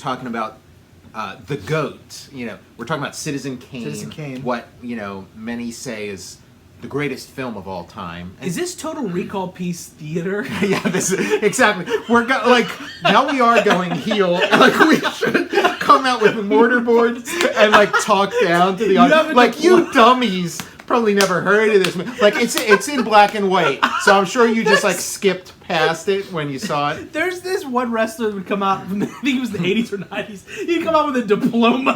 talking about the GOAT. We're talking about Citizen Kane. Citizen Kane. What, many say is the greatest film of all time. Is this Total Recall piece theater? Yeah, this is exactly. Now we are going heel. Like we should come out with mortarboards and talk down to the audience. Like you dummies probably never heard of this. Like it's in black and white, so I'm sure you just skipped past it when you saw it. There's this one wrestler that would come out from I think it was the 80s or 90s. He'd come out with a diploma.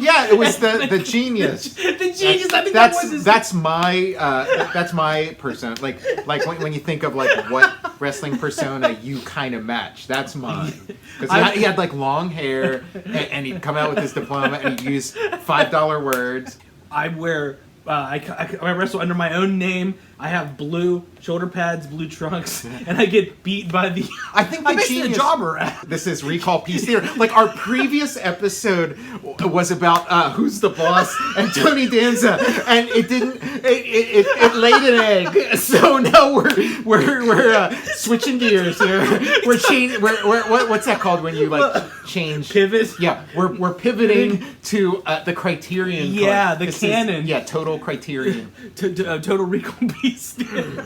Yeah, it was the genius. The genius. I think that's my persona. Like when you think of what wrestling persona you kind of match, that's mine. Because he had long hair and he'd come out with his diploma and he'd use $5 words. I wear. I wrestle under my own name. I have blue shoulder pads, blue trunks, and I get beat by the. I think the basically genius. A jobber. This is Recall Piece Theater. Our previous episode was about Who's the Boss and Tony Danza, and it didn't. It laid an egg. So now we're switching gears here. We're changing. What's that called when you change? Pivot. Yeah, we're pivoting to the Criterion. Yeah, the canon. Total Criterion. Total Recall Piece Theater.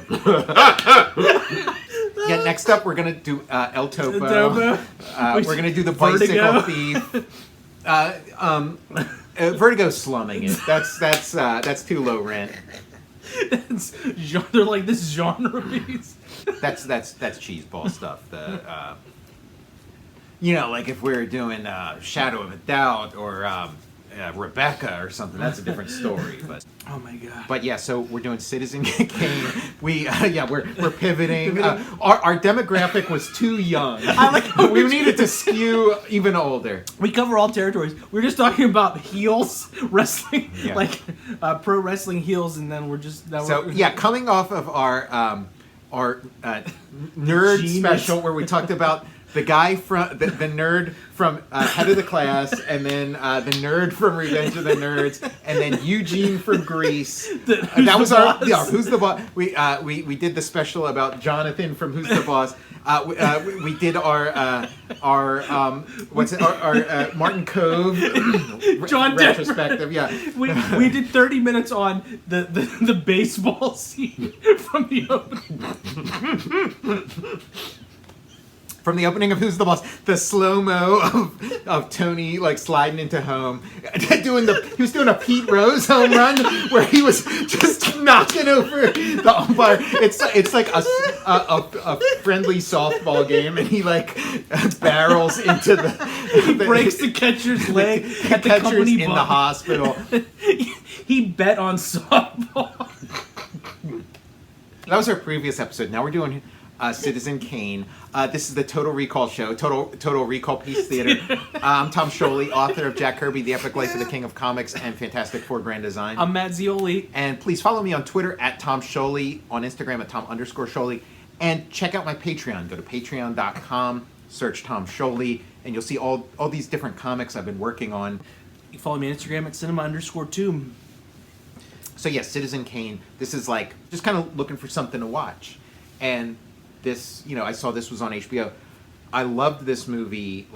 Yeah, next up we're gonna do El Topo. We're gonna do the Bicycle Thief. Vertigo's slumming it. That's too low rent. They're like this genre piece. That's cheeseball stuff. If we're doing Shadow of a Doubt or Rebecca or something, that's a different story. But oh my god. But yeah, so we're doing Citizen Kane. We're pivoting. Our demographic was too young. We needed to skew even older. We cover all territories. We're just talking about heels wrestling, pro wrestling heels, and then we're just coming off of our nerd Genius. special where we talked about the guy from the nerd from Head of the Class, and then the nerd from Revenge of the Nerds, and then Eugene from Grease. That was our Who's the Boss. We did the special about Jonathan from Who's the Boss. We did our Martin Cove John retrospective. Yeah, we did 30 minutes on the baseball scene from the opening. From the opening of Who's the Boss, the slow-mo of Tony sliding into home, he was doing a Pete Rose home run where he was just knocking over the umpire. It's like a friendly softball game, and he barrels into he breaks the catcher's leg at the company in the hospital. He bet on softball. That was our previous episode. Now we're doing Citizen Kane. This is the Total Recall show, Total Recall Piece Theater. I'm Tom Scioli, author of Jack Kirby, The Epic Life of the King of Comics, and Fantastic Four Grand Design. I'm Matt Zeoli. And please follow me on Twitter at Tom Scioli, on Instagram at Tom_Scioli, and check out my Patreon. Go to patreon.com, search Tom Scioli, and you'll see all these different comics I've been working on. You follow me on Instagram at cinema_2. So yes, Citizen Kane. This is just kind of looking for something to watch. And this, I saw this was on HBO. I loved this movie,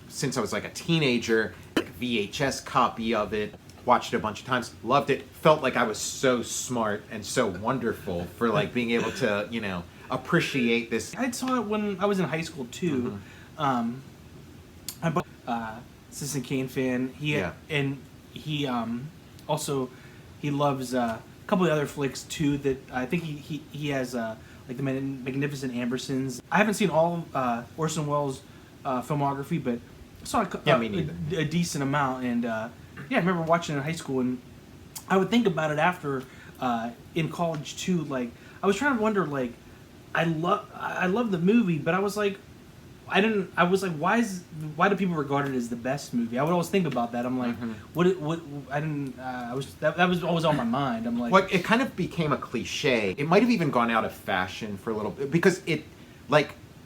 since I was a teenager. VHS copy of it. Watched it a bunch of times. Loved it. Felt like I was so smart and so wonderful for being able to, appreciate this. I saw it when I was in high school too. Mm-hmm. I'm Citizen Kane fan. He also he loves a couple of other flicks too that I think he has the Magnificent Ambersons. I haven't seen all of Orson Welles' filmography, but I saw a decent amount. And I remember watching it in high school, and I would think about it after in college too. I was trying to wonder, I love the movie, but I was like, why do people regard it as the best movie? I would always think about that. I'm like, that was always on my mind. I'm like, well, it kind of became a cliche. It might have even gone out of fashion for a little bit because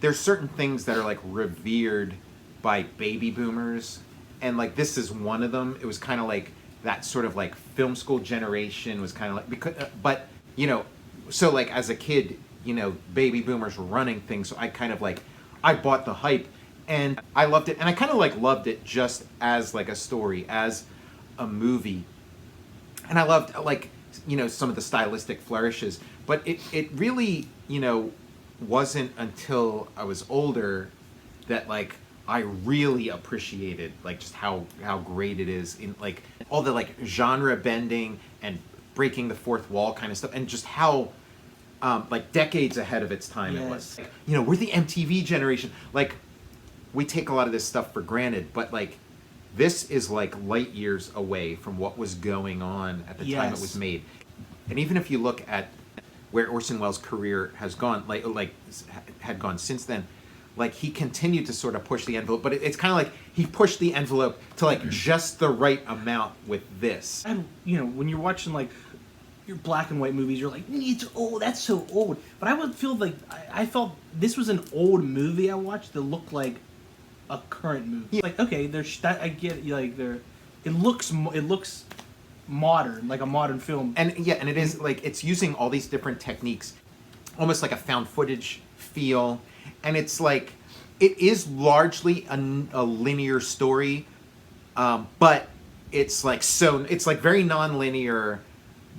there's certain things that are revered by baby boomers, and this is one of them. It was kind of that sort of film school generation was kind of but so as a kid, baby boomers were running things, so I kind of I bought the hype, And I loved it, and I kind of like loved it just as like a story, as a movie. And I loved like, you know, some of the stylistic flourishes, but it really, you know, wasn't until I was older that like I really appreciated like just how great it is in like all the like genre bending and breaking the fourth wall kind of stuff, and just how like decades ahead of its time it was. Like, you know, we're the MTV generation. Like, we take a lot of this stuff for granted, but like this is like light years away from what was going on at the time it was made. And even if you look at where Orson Welles' career has gone, like had gone since then, like he continued to sort of push the envelope, but it's kind of like he pushed the envelope to like just the right amount with this. And you know, when you're watching like your black and white movies, you're like, it's old, that's so old. But I would feel like I felt this was an old movie I watched that looked like a current movie. Yeah. Like, okay, there's that, I get like it looks modern, like a modern film. And yeah, and it is like it's using all these different techniques, almost like a found footage feel. And it's like it is largely a linear story, but it's like it's like very non-linear.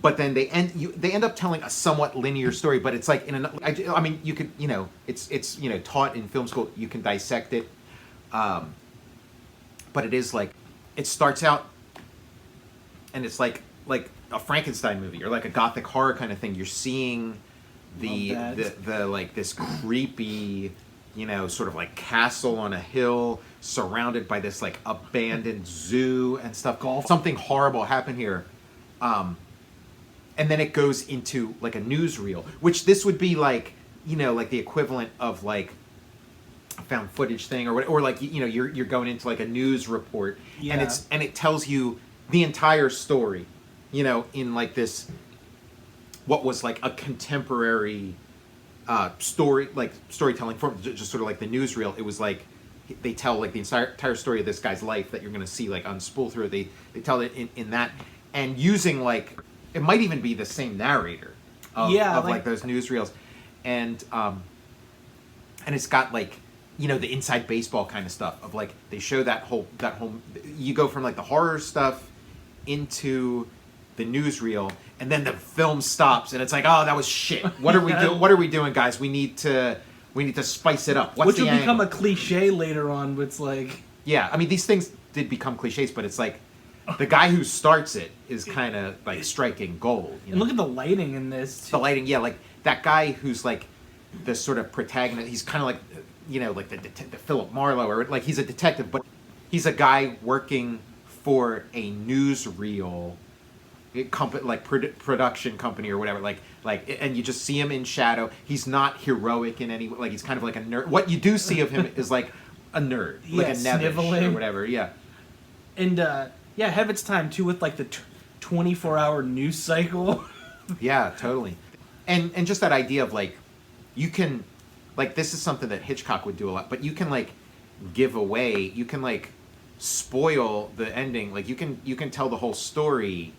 But then they end up telling a somewhat linear story. But it's like I mean, you could, you know, it's you know, taught in film school, you can dissect it. But it is like it starts out, and it's like a Frankenstein movie or like a gothic horror kind of thing. You're seeing the like this creepy, you know, sort of like castle on a hill surrounded by this like abandoned zoo and stuff. Something horrible happened here. And then it goes into like a newsreel, which this would be like, you know, like the equivalent of like a found footage thing or like, you know, you're going into like a news report, and it tells you the entire story, you know, in like this, what was like a contemporary storytelling form, just sort of like the newsreel. It was like they tell like the entire story of this guy's life that you're going to see like on spool through. They tell it in that, and using like it might even be the same narrator of like those newsreels, and it's got like, you know, the inside baseball kind of stuff of like they show that whole you go from like the horror stuff into the newsreel, and then the film stops and it's like, oh, that was shit. What are we doing? What are we doing, guys? We need to spice it up. Which will become a cliche later on. But it's like, yeah, I mean, these things did become cliches, but it's like the guy who starts it is kind of like striking gold. You know? And look at the lighting in this too. The lighting, yeah, like that guy who's like the sort of protagonist. He's kind of like, you know, like the Philip Marlowe, or like he's a detective, but he's a guy working for a newsreel company, like production company or whatever. Like, and you just see him in shadow. He's not heroic in any way. Like he's kind of like a nerd. What you do see of him is like a nerd, like a Nevish or whatever. Yeah, and ahead of its time too, with like the 24-hour news cycle. Yeah, totally, and just that idea of like you can. Like, this is something that Hitchcock would do a lot, but you can, like, give away, you can, like, spoil the ending. Like, you can tell the whole story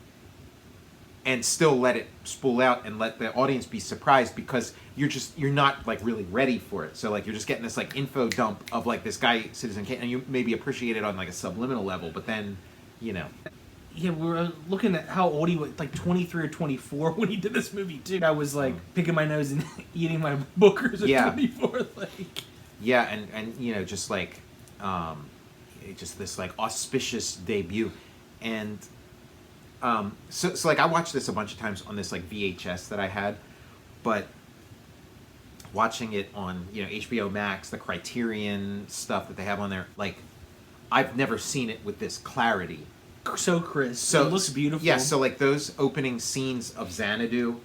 and still let it spool out and let the audience be surprised because you're not, like, really ready for it. So, like, you're just getting this, like, info dump of, like, this guy, Citizen Kane, and you maybe appreciate it on, like, a subliminal level, but then, you know. Yeah, we were looking at how old he was, like 23 or 24 when he did this movie too. I was like picking my nose and eating my bookers at 24. Like, yeah, and you know, just like, just this like auspicious debut, and so like I watched this a bunch of times on this like VHS that I had, but watching it on, you know, HBO Max, the Criterion stuff that they have on there, like I've never seen it with this clarity. So crisp. So it looks beautiful. Yeah, so like those opening scenes of Xanadu,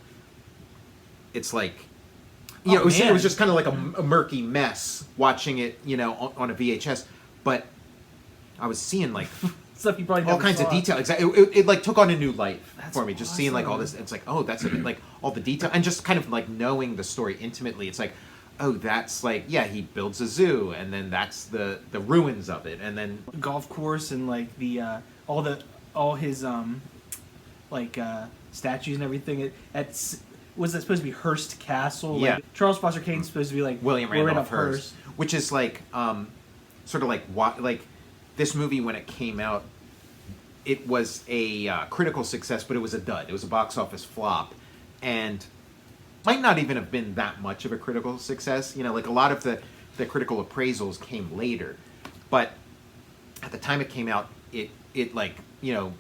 it's like, you know, it was just kind of like a murky mess watching it, you know, on a VHS. But I was seeing like stuff you probably all kinds of detail. Exactly, it like took on a new life for me. Just seeing like all this, it's like, oh, that's it. Like all the detail, and just kind of like knowing the story intimately. It's like, oh, that's like, yeah, he builds a zoo, and then that's the ruins of it, and then golf course and like the all his statues and everything. Was that supposed to be Hearst Castle? Yeah. Like, Charles Foster Kane's supposed to be like William Randolph Hearst, which is like sort of like this movie when it came out, it was a critical success, but it was a dud. It was a box office flop, and might not even have been that much of a critical success. You know, like a lot of the critical appraisals came later, but at the time it came out, it like, you know,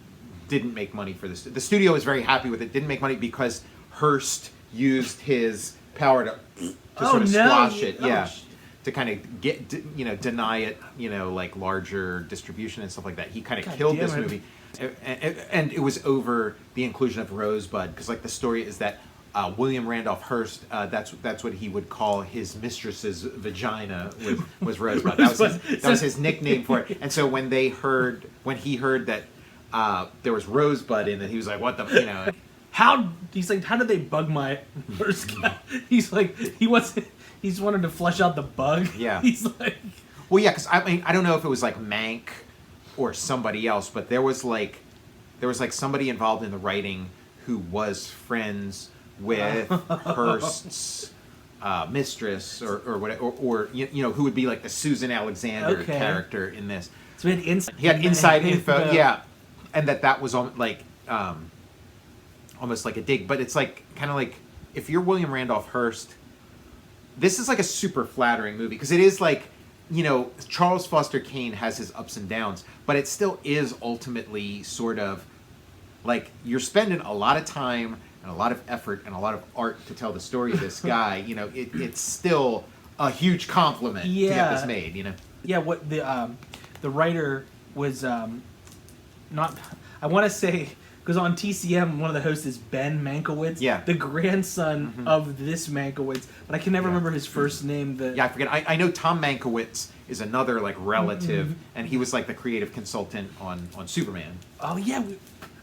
didn't make money for this. The studio was very happy with it. Didn't make money because Hearst used his power to sort of squash it. Yeah. To kind of deny it, like larger distribution and stuff like that. He kind of killed this movie, and it was over the inclusion of Rosebud, because like the story is that William Randolph Hearst, that's what he would call his mistress's vagina was Rosebud. That was his nickname for it. And so when he heard that there was Rosebud in it, he was like, "What the?" How did they bug my first guy? He's like, he's wanted to flesh out the bug. Yeah. He's like, well, yeah, because I mean, I don't know if it was like Mank or somebody else, but there was like somebody involved in the writing who was friends with Hearst's mistress or whatever, or who would be like the Susan Alexander character in this. So he had inside info, yeah, and that was on like. Almost like a dig, but it's like kind of like if you're William Randolph Hearst, this is like a super flattering movie, because it is like, Charles Foster Kane has his ups and downs, but it still is ultimately sort of like you're spending a lot of time and a lot of effort and a lot of art to tell the story of this guy. It's still a huge compliment to get this made. Yeah, what the writer was not. I want to say. Because on TCM, one of the hosts is Ben Mankiewicz, the grandson of this Mankiewicz, but I can never remember his first name. I forget. I know Tom Mankiewicz is another like relative, and he was like the creative consultant on Superman. Oh yeah,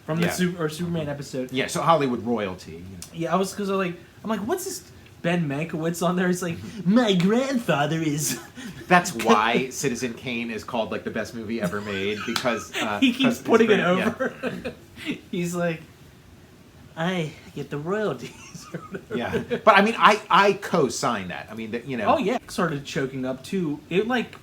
from the Superman episode. Yeah, so Hollywood royalty. Yeah, I'm like, what's this Ben Mankiewicz on there? He's like, my grandfather is. That's why Citizen Kane is called like the best movie ever made, because he keeps putting it over. Yeah. He's like, I get the royalties. Yeah, but I mean, I co-sign that. I mean, Oh yeah, started choking up too. It like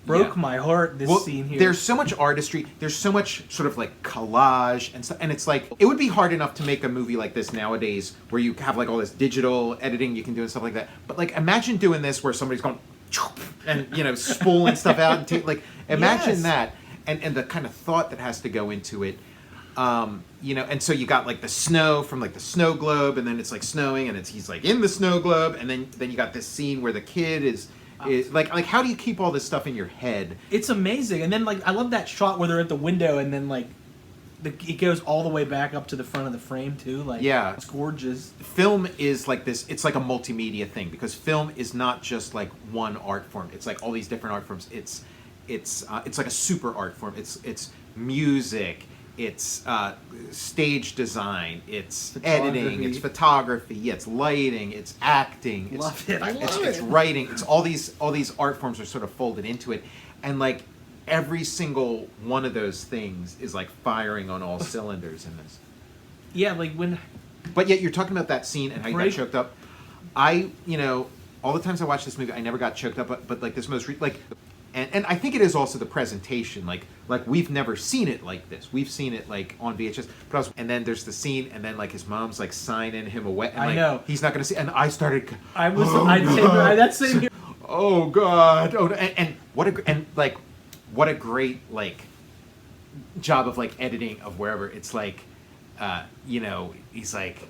broke my heart. This scene here. There's so much artistry. There's so much sort of like collage and stuff. And it's like it would be hard enough to make a movie like this nowadays, where you have like all this digital editing you can do and stuff like that. But like, imagine doing this where somebody's going and spooling stuff out and imagine that and the kind of thought that has to go into it. And so you got like the snow from like the snow globe, and then it's like snowing, and he's like in the snow globe, and then you got this scene where the kid is like how do you keep all this stuff in your head? It's amazing. And then like I love that shot where they're at the window, and then like it goes all the way back up to the front of the frame too. Like it's gorgeous. Film is like this. It's like a multimedia thing, because film is not just like one art form. It's like all these different art forms. It's like a super art form. It's music. It's stage design, it's editing, it's photography, it's lighting, it's acting, it's writing. It's all these art forms are sort of folded into it, and like every single one of those things is like firing on all cylinders in this. Yeah, like when. But yet you're talking about that scene and how you got choked up. All the times I watched this movie, I never got choked up, but like this And I think it is also the presentation. Like we've never seen it like this. We've seen it like on VHS. And then there's the scene, and then like his mom's like signing him away. And, I know he's not going to see. And I started. That same here. Oh God! Oh, and what a great like job of like editing of wherever it's like, he's like,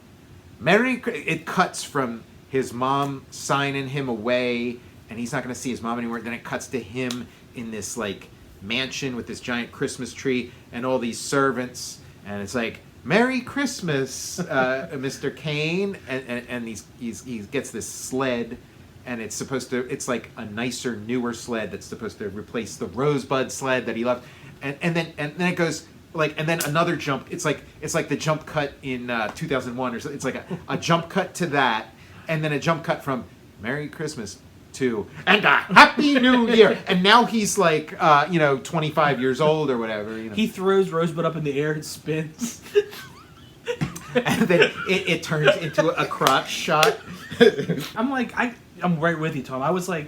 It cuts from his mom signing him away. And he's not going to see his mom anymore. Then it cuts to him in this like mansion with this giant Christmas tree and all these servants, and it's like, "Merry Christmas, Mr. Kane," and he gets this sled, and it's like a nicer, newer sled that's supposed to replace the Rosebud sled that he loved, and then it goes. Like, and then another jump. It's like the jump cut in 2001 or something. It's like a jump cut to that, and then a jump cut from Merry Christmas to and a Happy New Year. And now he's like 25 years old or whatever. He throws Rosebud up in the air and spins. And then it turns into a crotch shot. I'm right with you, Tom. I was like,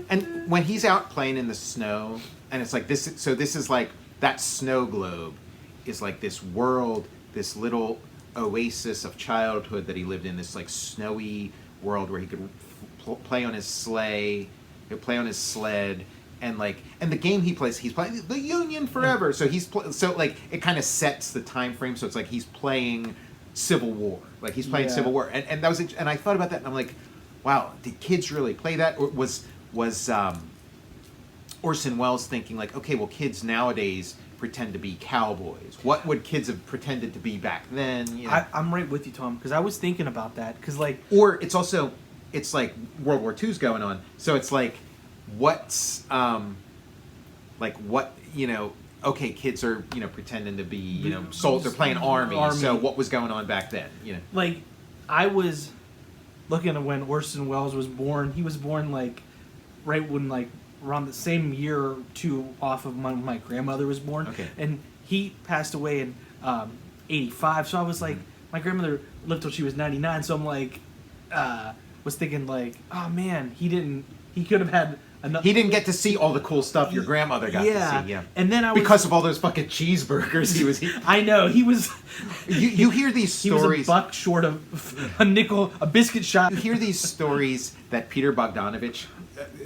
And when he's out playing in the snow, and it's like this. So this is like that snow globe is like this world, this little oasis of childhood that he lived in. This like snowy world where he could play on his sleigh, he could play on his sled. And the game he plays, he's playing the Union forever. So it kind of sets the time frame. So it's like he's playing Civil War, like he's playing Civil War, and that was, and I thought about that, and I'm like, wow, did kids really play that, or was Orson Welles thinking like, okay, well, kids nowadays pretend to be cowboys. What would kids have pretended to be back then? You know? I'm right with you, Tom, because I was thinking about that, because like, or it's like World War II's going on, so it's like. What's okay, kids are pretending to be soldiers, they're playing army. So what was going on back then? Like I was looking at when Orson Welles was born. He was born like right when like around the same year or two off of my grandmother was born. Okay. And he passed away in 85. So I was like, my grandmother lived till she was 99. So I'm like, was thinking like, oh man, he could have had. He didn't get to see all the cool stuff your grandmother got to see. Yeah, and then I was, because of all those fucking cheeseburgers he was eating. I know he was. You hear these stories. He was a buck short of a nickel, a biscuit shot. You hear these stories that Peter Bogdanovich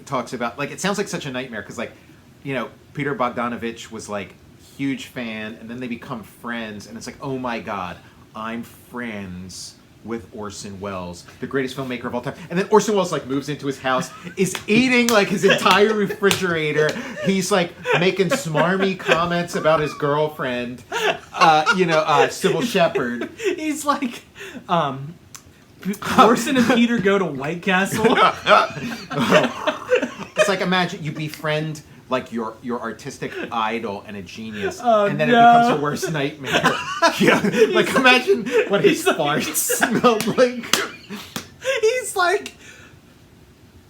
talks about. Like it sounds like such a nightmare because Peter Bogdanovich was like huge fan, and then they become friends, and it's like, oh my god, I'm friends with Orson Welles, the greatest filmmaker of all time. And then Orson Welles like moves into his house, is eating like his entire refrigerator. He's like making smarmy comments about his girlfriend, Sybil Shepherd. He's like, Orson and Peter go to White Castle. It's like, imagine you befriend like your artistic idol and a genius, and then it becomes your worst nightmare. Like imagine what his farts smelled like. He's like,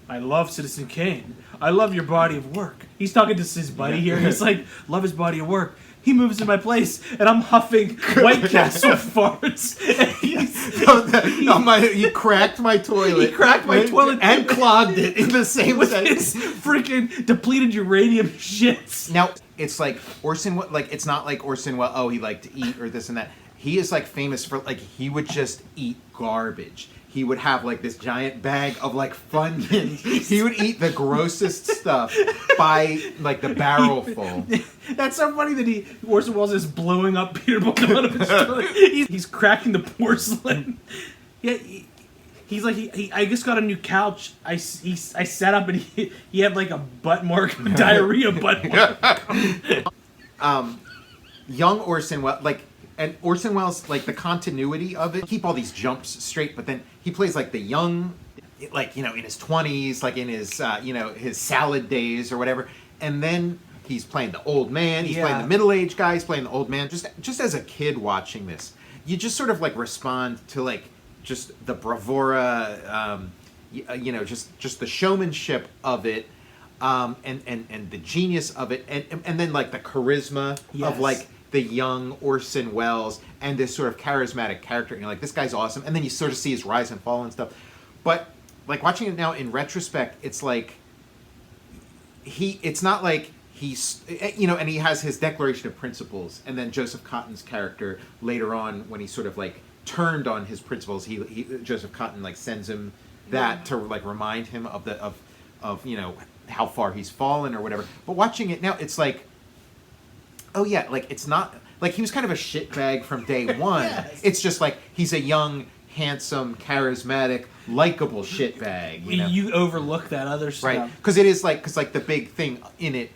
I love Citizen Kane. I love your body of work. He's talking to his buddy here. He's like, love his body of work. He moves in my place, and I'm huffing White Castle farts. He cracked my toilet. He cracked my toilet and clogged it in the same with way. his freaking depleted uranium shits. Now it's like it's not like Orson Welles. Oh, he liked to eat or this and that. He is like famous for like he would just eat garbage. He would have like this giant bag of like Funyuns. He would eat the grossest stuff by like the barrel full. That's so funny that Orson Welles is blowing up Peter Bogdanovich. He's cracking the porcelain. Yeah, he's like I just got a new couch. I sat up and he had like a butt mark, diarrhea butt mark. Young Orson Welles And Orson Welles, like the continuity of it, keep all these jumps straight, but then he plays like the young, like, in his 20s, like in his, his salad days or whatever. And then he's playing the old man, he's playing the middle-aged guy, he's playing the old man. Just as a kid watching this, you just sort of like respond to like just the bravura, just the showmanship of it, and the genius of it, and then like the charisma of like the young Orson Welles and this sort of charismatic character. And you're like, this guy's awesome. And then you sort of see his rise and fall and stuff. But like watching it now in retrospect, it's like it's not like he's, and he has his declaration of principles. And then Joseph Cotton's character later on, when he sort of like turned on his principles, Joseph Cotton like sends him that to like remind him of how far he's fallen or whatever. But watching it now, it's like, oh yeah, like it's not like he was kind of a shitbag from day one. Yes. It's just like he's a young, handsome, charismatic, likable shitbag. You overlook that other stuff, right? Because the big thing in it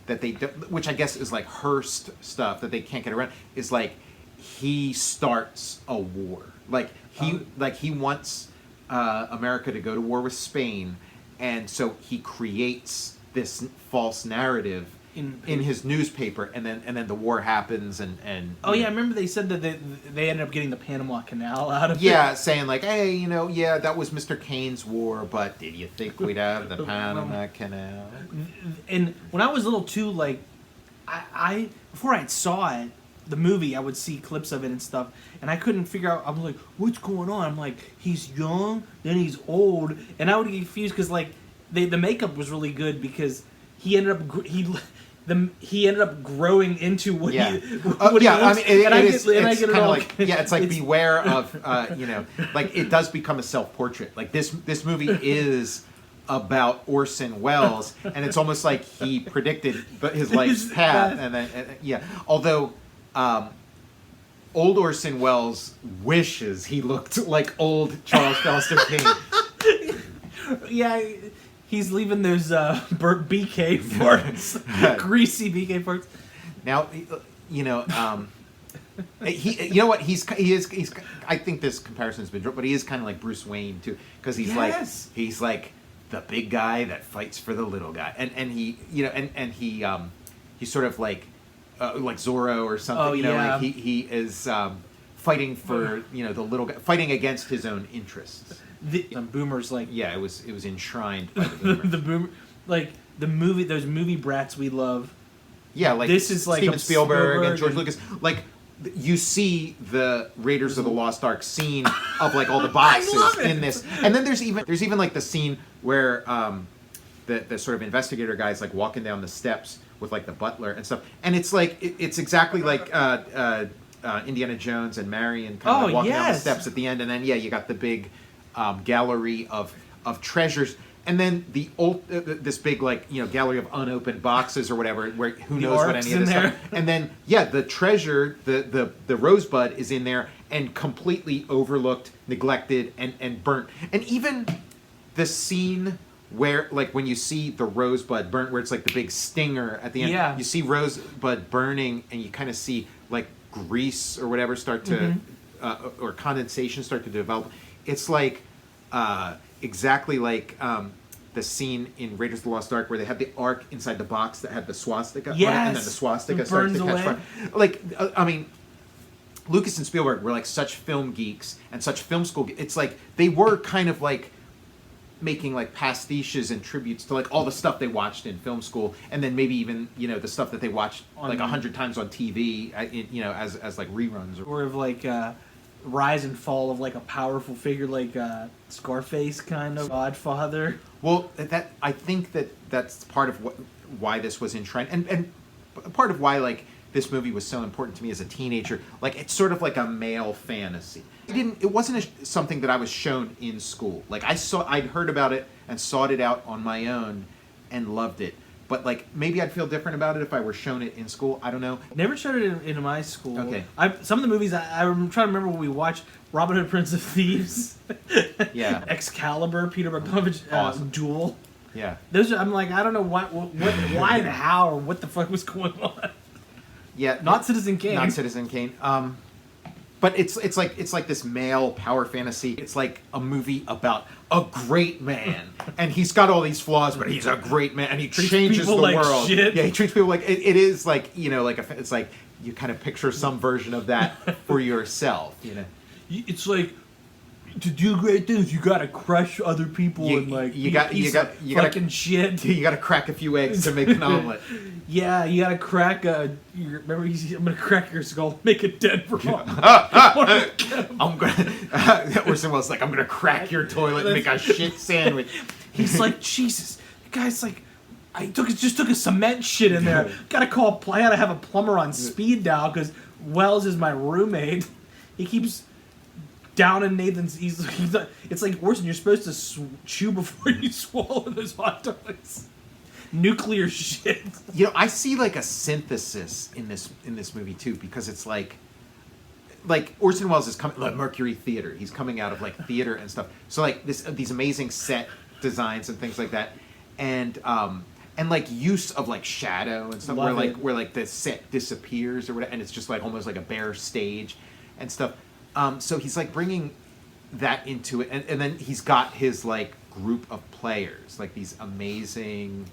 that they do, which I guess is like Hearst stuff that they can't get around, is like he starts a war. Like he wants America to go to war with Spain, and so he creates this false narrative in his newspaper, and then the war happens, and I remember they said that they ended up getting the Panama Canal out of it. Saying like, hey, that was Mr. Kane's war, but did you think we'd have the Panama Canal? And when I was little too, like I before I saw it, the movie, I would see clips of it and stuff, and I couldn't figure out. I was like, what's going on? I'm like, he's young, then he's old, and I would get confused because like the makeup was really good because he ended up he ended up growing into what he what he looks, it's kind of like it's like beware of like it does become a self-portrait. Like this movie is about Orson Welles, and it's almost like he predicted his life's path, and then although old Orson Welles wishes he looked like old Charles Foster Kane. Yeah, he's leaving those burnt BK farts, greasy BK farts. Now, he you know what he's I think this comparison has been drawn, but he is kind of like Bruce Wayne too, because he's like the big guy that fights for the little guy, and he he's sort of like Zorro or something. Like he is fighting for the little guy, fighting against his own interests. Boomers it was enshrined by the boomer. The boomer, like those movie brats we love. Yeah, like this is like Steven Spielberg and George Lucas. Like you see the Raiders of the Lost Ark scene of like all the boxes in this, and then there's even like the scene where the sort of investigator guy's like walking down the steps with like the butler and stuff, and it's like it's exactly like Indiana Jones and Marion kind of walking down the steps at the end, and then you got the big gallery of treasures, and then this big gallery of unopened boxes or whatever, where who knows what any of this stuff. And then the treasure, the Rosebud is in there and completely overlooked, neglected, and burnt. And even the scene where when you see the Rosebud burnt, where it's like the big stinger at the end, you see Rosebud burning, and you kind of see like grease or whatever start to or condensation start to develop. It's like exactly like the scene in Raiders of the Lost Ark where they had the Ark inside the box that had the swastika on it, and then the swastika starts to catch fire. Like, I mean, Lucas and Spielberg were like such film geeks and such film school geeks. It's like they were kind of like making like pastiches and tributes to like all the stuff they watched in film school, and then maybe even the stuff that they watched like 100 times on TV, as like reruns or of like rise and fall of like a powerful figure like Scarface kind of Godfather. Well, I think that's part of why this was enshrined, and part of why like this movie was so important to me as a teenager. Like it's sort of like a male fantasy. It wasn't something that I was shown in school. Like I'd heard about it and sought it out on my own and loved it. But like maybe I'd feel different about it if I were shown it in school. I don't know. Never showed it in my school. Okay. Some of the movies I'm trying to remember what we watched. Robin Hood, Prince of Thieves. Yeah. Excalibur, Peter Bogdanovich, awesome. Duel. Yeah. Those I'm like I don't know what why and how or what the fuck was going on. Yeah. Not Citizen Kane. Not Citizen Kane. But it's like this male power fantasy. It's like a movie about a great man, and he's got all these flaws, but he's a great man, and he changes the world. Shit. Yeah, he treats people like it is like it's like you kind of picture some version of that for yourself. It's like to do great things, you gotta crush other people and like you got shit. You gotta crack a few eggs to make an omelet. Yeah, you gotta crack I'm gonna crack your skull, make it dead for all. I'm gonna. Orson Welles like I'm gonna crack your toilet and make a shit sandwich. He's like Jesus. The guy's like, just took a cement shit in there. I gotta have a plumber on speed dial because Wells is my roommate. He keeps down in Nathan's. It's like Orson. You're supposed to chew before you swallow those hot dogs. Nuclear shit. I see like a synthesis in this movie too, because it's like Orson Welles is coming like Mercury Theater. He's coming out of like theater and stuff. So like these amazing set designs and things like that, and like use of like shadow and stuff where like the set disappears or whatever, and it's just like almost like a bare stage and stuff. So he's like bringing that into it, and then he's got his like group of players, like these amazing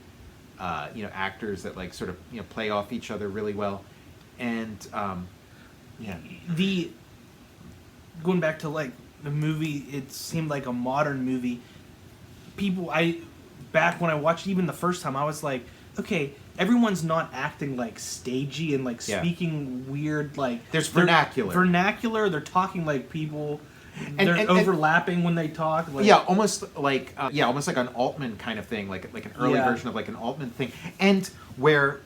actors that like sort of play off each other really well, and going back to like the movie, it seemed like a modern movie. Back when I watched it, even the first time, I was like, okay, everyone's not acting like stagey and like speaking weird, like there's vernacular. They're talking like people, they're overlapping when they talk. Like, yeah, almost like an Altman kind of thing, like an early version of like an Altman thing, and where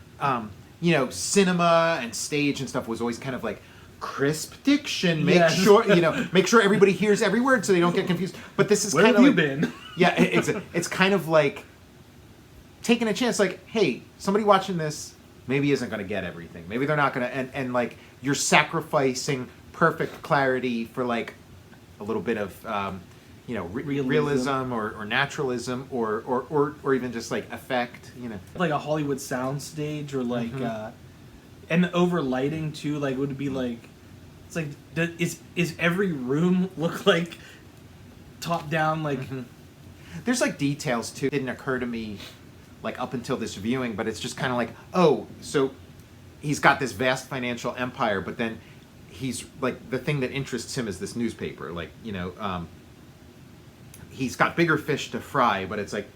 cinema and stage and stuff was always kind of like crisp diction, make sure everybody hears every word so they don't get confused. But this is where kind have of you like, been? Yeah, it's kind of like taking a chance, like, hey, somebody watching this maybe isn't going to get everything. Maybe they're not going to, and like you're sacrificing perfect clarity for like a little bit of realism or naturalism or even just like effect, like a Hollywood sound stage, or like and the over lighting too. Like, would it be like, it's like, is every room look like top down, like there's like details too. It didn't occur to me like up until this viewing, but it's just kind of like, oh, so he's got this vast financial empire, but then he's like, the thing that interests him is this newspaper, like, he's got bigger fish to fry, but it's like,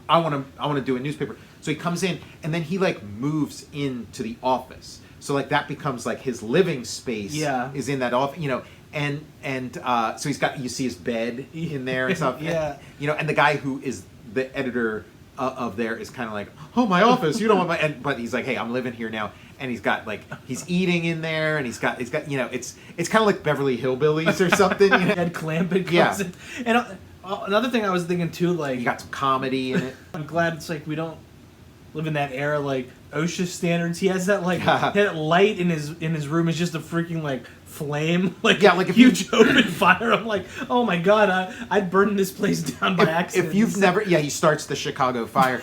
I want to do a newspaper. So he comes in, and then he like moves into the office. So like that becomes like his living space. Yeah. Is in that office, and so he's got, you see his bed in there and stuff. Yeah. And the guy who is the editor of there is kind of like, oh, my office, you don't want my, but he's like, hey, I'm living here now. And he's got like, he's eating in there, and he's got it's kind of like Beverly Hillbillies or something. Ed Clampett comes in. And another thing I was thinking too, like, you got some comedy in it. I'm glad it's like we don't live in that era, like OSHA standards. He has that like that light in his room is just a freaking like flame, like if huge open fire. I'm like, oh my god, I'd burn this place down by accident. If you've never, he starts the Chicago fire.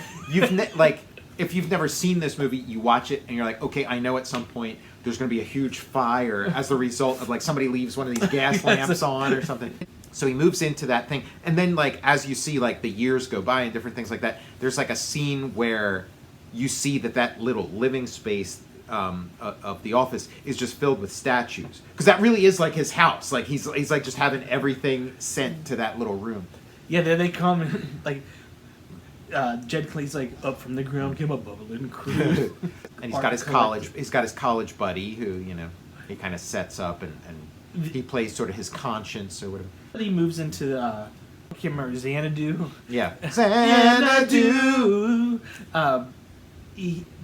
If you've never seen this movie, you watch it and you're like, okay, I know at some point there's going to be a huge fire as the result of like somebody leaves one of these gas lamps on or something. So he moves into that thing, and then like as you see like the years go by and different things like that, there's like a scene where you see that little living space of the office is just filled with statues, because that really is like his house. Like he's like just having everything sent to that little room. Yeah, then they come and like Jed Clay's like, up from the ground came a bubbling crew. And he's got his college buddy who he kind of sets up and he plays sort of his conscience or whatever. He moves into I can't remember, Xanadu. Yeah, Xanadu.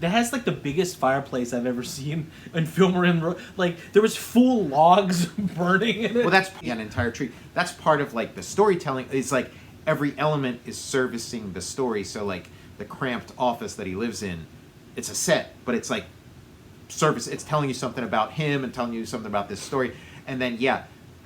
That has like the biggest fireplace I've ever seen in film. Like there was full logs burning in it. Well, that's an entire tree. That's part of like the storytelling. It's like every element is servicing the story. So like the cramped office that he lives in, it's a set, but it's like service. It's telling you something about him and telling you something about this story. And then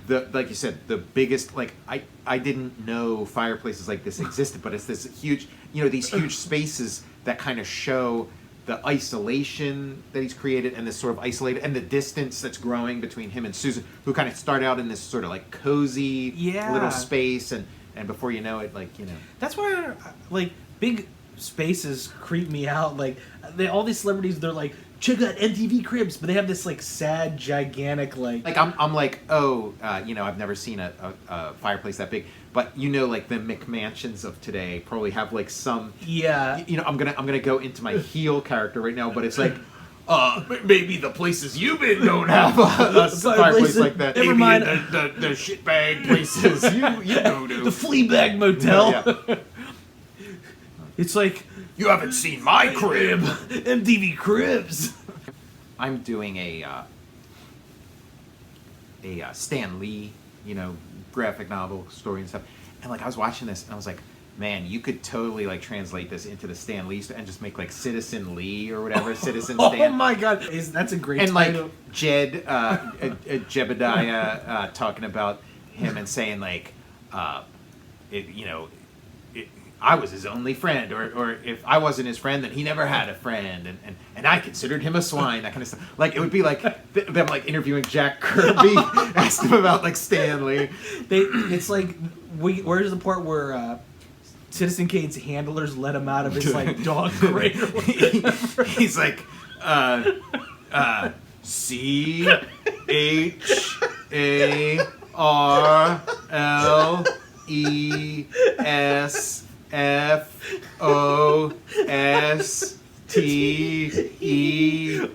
like you said, the biggest, like I didn't know fireplaces like this existed, but it's this huge, these huge spaces that kind of show the isolation that he's created, and this sort of isolated, and the distance that's growing between him and Susan, who kind of start out in this sort of like cozy little space, and before you know it, like, That's why, like, big spaces creep me out. Like, all these celebrities, they're like, check out MTV Cribs, but they have this like sad, gigantic like. Like I'm like, oh, I've never seen a fireplace that big, but like the McMansions of today probably have like some. Yeah. I'm gonna go into my heel character right now, but it's like, maybe the places you've been don't have a fireplace like that. Never mind the shitbag places you go to. The Fleabag Motel. Yeah. It's like, you haven't seen my crib. MTV Cribs. I'm doing a Stan Lee, graphic novel story and stuff. And like I was watching this and I was like, man, you could totally like translate this into the Stan Lee and just make like Citizen Lee or whatever, Citizen Stan. Oh my god, that's a great and title. Like Jebediah talking about him and saying like, I was his only friend, or if I wasn't his friend, then he never had a friend, and I considered him a swine, that kind of stuff. Like, it would be like them like interviewing Jack Kirby, asked him about like Stan Lee. It's like, where's the part where Citizen Kane's handlers let him out of his like dog crate or whatever? He's like, CHARLESFOSS T-E-R-K.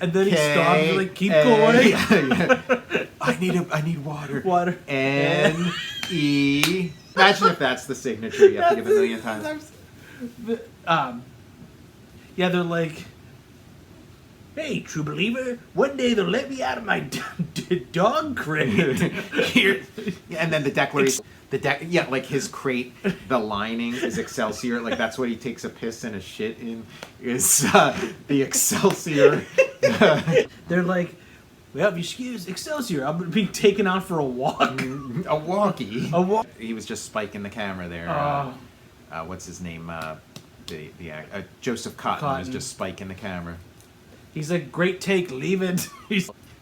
And then he stops and like, keep going. Yeah. I need water. Water. N-E. Imagine if that's the signature you have to give a million times. Yeah, they're like, hey, true believer, one day they'll let me out of my dog crate. Here. And then the declaration, like his crate, the lining is Excelsior. Like that's what he takes a piss and a shit in, is the Excelsior. They're like, well, if you excuse Excelsior, I'm being taken out for a walk. A walkie. A walk. He was just spiking the camera there. What's his name? Joseph Cotton was just spiking the camera. He's like, great take, leave it.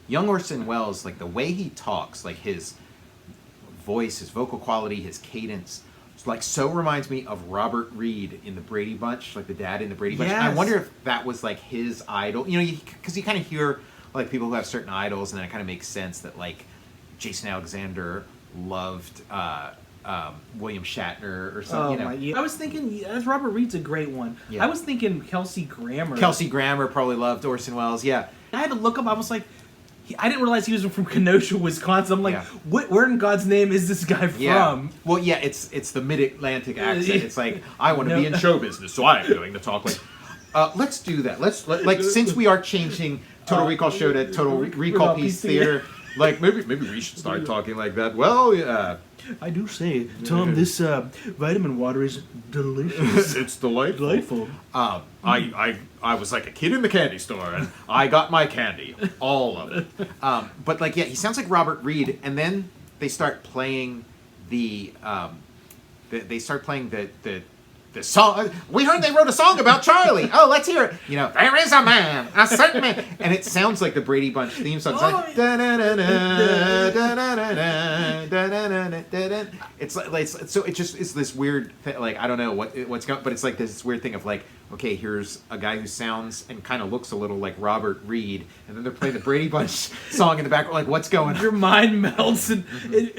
Young Orson Welles, like the way he talks, like his voice, his vocal quality, his cadence, like so reminds me of Robert Reed in the Brady Bunch, like the dad in the Brady Bunch. Yes. And I wonder if that was like his idol. You know, because you kind of hear like people who have certain idols, and then it kind of makes sense that like Jason Alexander loved William Shatner or something. I was thinking, Robert Reed's a great one. Yeah. I was thinking Kelsey Grammer. Kelsey Grammer probably loved Orson Welles. Yeah, I had to look up. I was like, I didn't realize he was from Kenosha, Wisconsin. I'm like, where in God's name is this guy from? Well, yeah, it's the Mid-Atlantic accent. It's like, I want to be in show business, so I'm going to talk like. Let's do that. Like since we are changing Total Recall show to Total Recall Piece Theater, like maybe we should start talking like that. Well, yeah. I do say, Tom, this vitamin water is delicious. It's delightful. I was like a kid in the candy store, and I got my candy, all of it. But like, yeah, he sounds like Robert Reed, and then they start playing the song. We heard they wrote a song about Charlie. Oh, let's hear it. You know, there is a man, a certain man, and it sounds like the Brady Bunch theme song. It's like it's like so it just is this weird thing, like I don't know what's going, but it's like this weird thing of like, okay, here's a guy who sounds and kind of looks a little like Robert Reed, and then they're playing the Brady Bunch song in the background. Like, what's going on? Your mind melts, and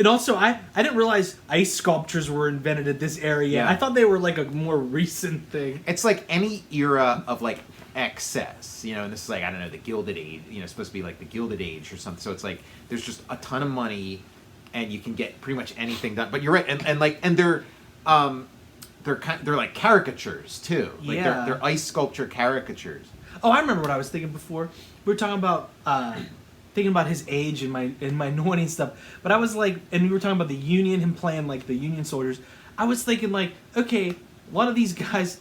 also I didn't realize ice sculptures were invented at this area. Yeah. I thought they were like a more recent thing. It's like any era of like excess, you know, and this is like, I don't know, the Gilded Age, you know, supposed to be like the Gilded Age or something. So it's like there's just a ton of money, and you can get pretty much anything done. But you're right, and they're like caricatures too. Like they're ice sculpture caricatures. Oh, I remember what I was thinking before. We were talking about his age in my 20s stuff. But I was like, and we were talking about the Union, him playing like the Union soldiers. I was thinking like, okay, a lot of these guys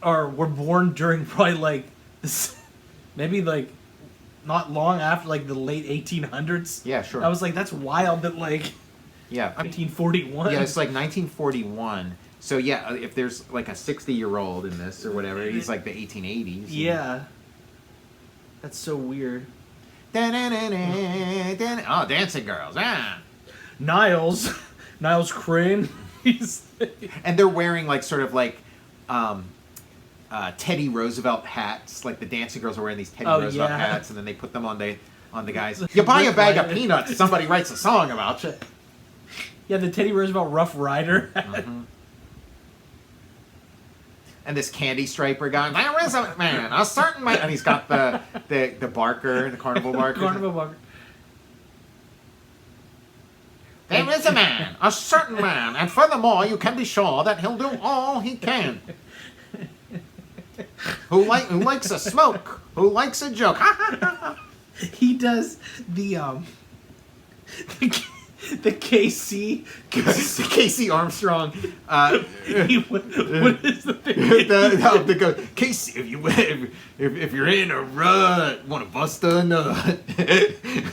were born during probably like this, maybe like not long after like the late 1800s. Yeah, sure. I was like, that's wild that like. Yeah, 1941. Yeah, it's like 1941. So yeah, if there's like a 60-year-old in this or whatever, he's like the 1880s. Yeah, that's so weird. Oh, Dancing Girls. Niles Crane. And they're wearing like sort of like Teddy Roosevelt hats. Like the Dancing Girls are wearing these Teddy Roosevelt hats, and then they put them on the guys. You buy a bag of peanuts, somebody writes a song about you. Yeah, the Teddy Roosevelt Rough Rider. Mm-hmm. And this candy striper guy, there is a man, a certain man, and he's got the barker, the carnival barker. Carnival barker. There is a man, a certain man, and furthermore, you can be sure that he'll do all he can. Who likes a smoke? Who likes a joke? He does the Casey Armstrong. What is the thing? The Casey, if you're in a rut, want to bust a nut,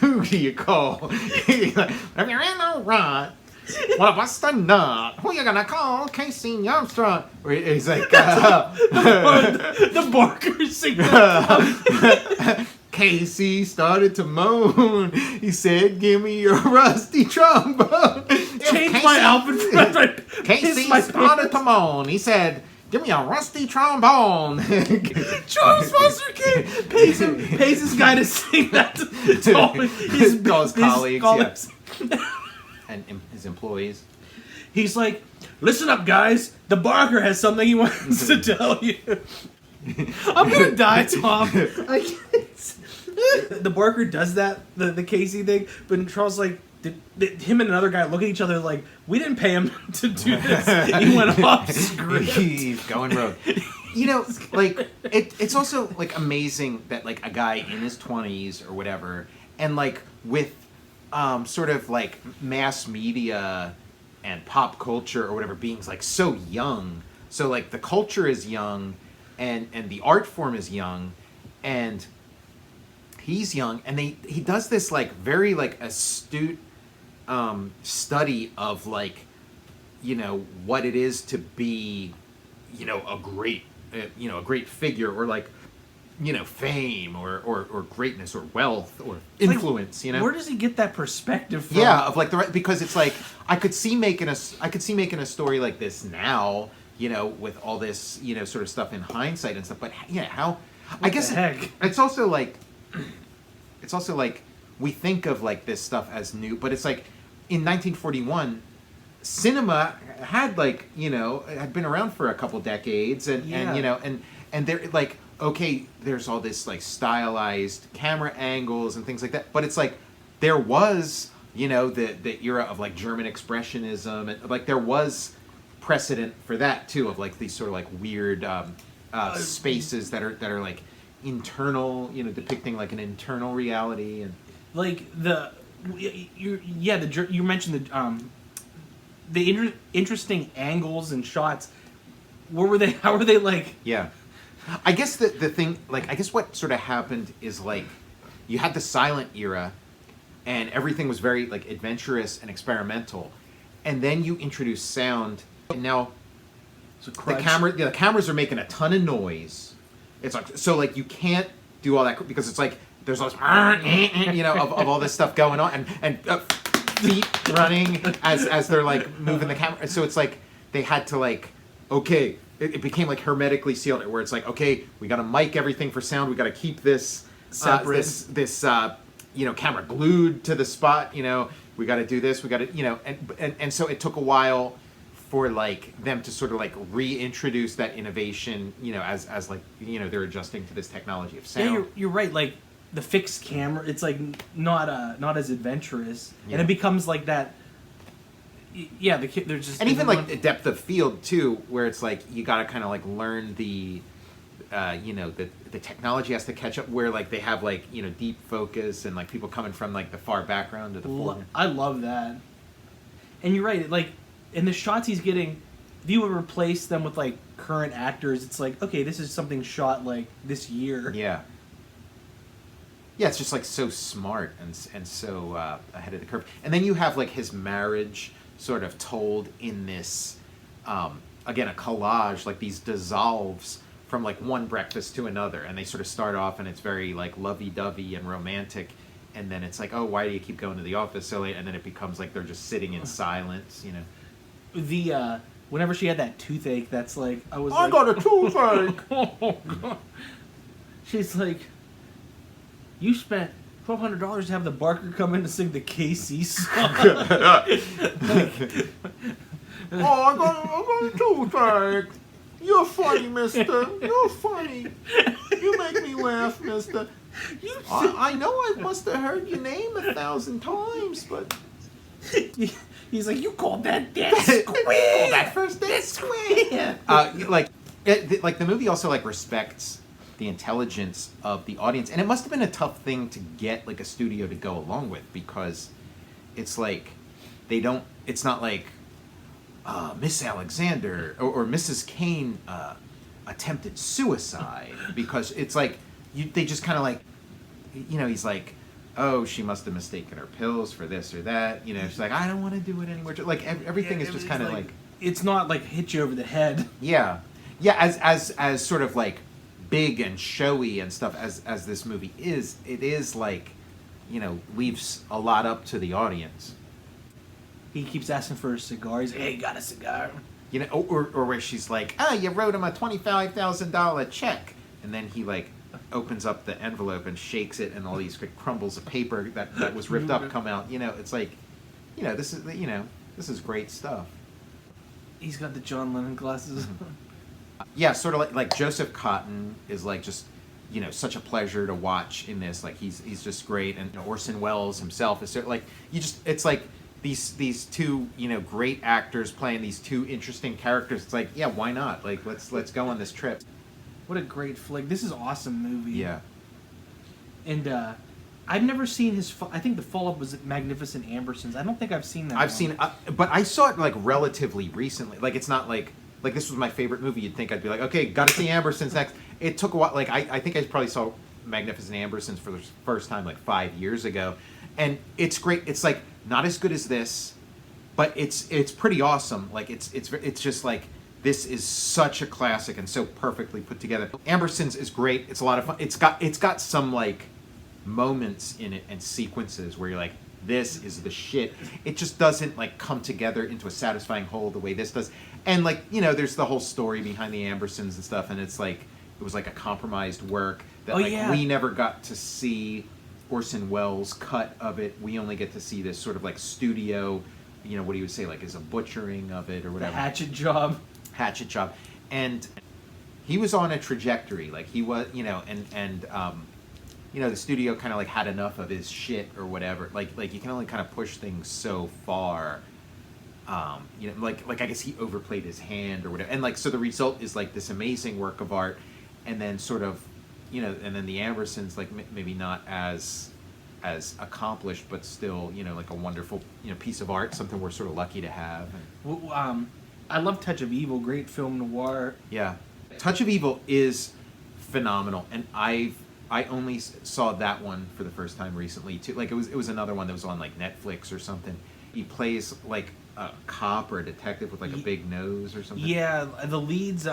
who do you call? If you're in a rut, want to bust a nut, who you gonna call? Casey Armstrong. He's like the barker singing. Casey started to moan. He said, "Give me your rusty trombone." Change my outfit for Casey started to moan. He said, "Give me a rusty trombone." Charles Foster Kane pays this guy to sing that to his colleagues. Yeah. And his employees. He's like, listen up, guys. The Barker has something he wants to tell you. I'm gonna die, Tom. I can't. The Barker does that, the Casey thing, but Charles like. Him and another guy look at each other like, we didn't pay him to do this. He went off script. He's going rogue. You know, like, it's also, like, amazing that, like, a guy in his 20s or whatever, and, like, with sort of, like, mass media and pop culture or whatever being, like, so young. So, like, the culture is young, and the art form is young, and he's young, and he does this, like, very, like, astute study of, like, you know, what it is to be, you know, a great figure, or, like, you know, fame or greatness or wealth or influence, like, you know. Where does he get that perspective from? Yeah, of like because it's like I could see making a story like this now, you know, with all this, you know, sort of stuff in hindsight and stuff, but yeah, how I guess it's also like we think of like this stuff as new, but it's like in 1941 cinema had, like, you know, had been around for a couple decades, and you know, and they're like, okay, there's all this like stylized camera angles and things like that, but it's like there was, you know, the era of like German expressionism, and like there was precedent for that too, of like these sort of like weird spaces that are like internal, you know, depicting like an internal reality, and like you mentioned the interesting angles and shots. Where were they? How were they like? Yeah, I guess the thing, like, I guess what sort of happened is like you had the silent era, and everything was very like adventurous and experimental, and then you introduce sound, and now the cameras are making a ton of noise. It's like, so like you can't do all that because it's like there's all this, you know, of all this stuff going on, and feet running as they're like moving the camera. So it's like they had to like, okay, it became like hermetically sealed, where it's like, okay, we got to mic everything for sound, we got to keep this separate, this you know, camera glued to the spot, you know, we got to do this, we got to, you know, and so it took a while for like them to sort of like reintroduce that innovation, you know, as like, you know, they're adjusting to this technology of sound. Yeah, you're right. Like the fixed camera, it's like not as adventurous, and it becomes like that. Yeah, they're just, and even like the depth of field too, where it's like you got to kind of like learn the, you know, the technology has to catch up. Where like they have like, you know, deep focus and like people coming from like the far background to the foreground. I love that, and you're right. Like in the shots he's getting, if you would replace them with like current actors, it's like, okay, this is something shot like this year. Yeah. Yeah, it's just like so smart and so ahead of the curve. And then you have like his marriage sort of told in this, again, a collage, like these dissolves from like one breakfast to another, and they sort of start off and it's very like lovey-dovey and romantic, and then it's like, oh, why do you keep going to the office so late? And then it becomes like they're just sitting in silence, you know. The whenever she had that toothache, that's like I got a toothache. Oh God. She's like, you spent $1,200 to have the Barker come in to sing the KC song. Oh, I got a toothache. You're funny, mister. You're funny. You make me laugh, mister. I know I must have heard your name 1,000 times, but... He's like, you called that square. Called that first date square. Like the movie also like respects the intelligence of the audience, and it must have been a tough thing to get like a studio to go along with, because it's like it's not like Miss Alexander or Mrs. Kane attempted suicide, because it's like they just kind of like, you know, he's like, oh, she must have mistaken her pills for this or that, you know, she's like, I don't want to do it anymore, like everything is just kind of like it's not like hit you over the head. Yeah as sort of like big and showy and stuff as this movie is, it is like, you know, leaves a lot up to the audience. He keeps asking for a cigar. He's like, hey, got a cigar? You know, or where she's like, you wrote him a $25,000 check, and then he like opens up the envelope and shakes it, and all these crumbles of paper that was ripped up come out. You know, it's like, you know, this is great stuff. He's got the John Lennon glasses. Yeah, sort of like Joseph Cotten is like just, you know, such a pleasure to watch in this. Like he's just great, and you know, Orson Welles himself is like it's like these two, you know, great actors playing these two interesting characters. It's like, yeah, why not? Like let's go on this trip. What a great flick! This is an awesome movie. Yeah. And I've never seen his. I think the follow-up was Magnificent Ambersons. I don't think I've seen that. I've seen, but I saw it like relatively recently. Like it's not like this was my favorite movie. You'd think I'd be like, okay, got to see Ambersons next. It took a while. Like I think I probably saw Magnificent Ambersons for the first time like 5 years ago, and it's great. It's like not as good as this, but it's pretty awesome. Like it's just like this is such a classic and so perfectly put together. Ambersons is great. It's a lot of fun. It's got some like moments in it and sequences where you're like, this is the shit. It just doesn't like come together into a satisfying whole the way this does. And like, you know, there's the whole story behind the Ambersons and stuff, and it's like it was like a compromised work that we never got to see Orson Welles' cut of it. We only get to see this sort of like studio, you know, what he would say like is a butchering of it or whatever. The hatchet job. And he was on a trajectory. Like he was, you know, and you know, the studio kind of like had enough of his shit or whatever. Like you can only kind of push things so far. You know, like I guess he overplayed his hand or whatever. And like so the result is like this amazing work of art, and then sort of, you know, and then the Ambersons like maybe not as accomplished, but still, you know, like a wonderful, you know, piece of art, something we're sort of lucky to have. I love Touch of Evil, great film noir. Yeah, Touch of Evil is phenomenal, and I only saw that one for the first time recently too. Like it was another one that was on like Netflix or something. He plays like a cop or a detective with like a big nose or something. Yeah, the lead's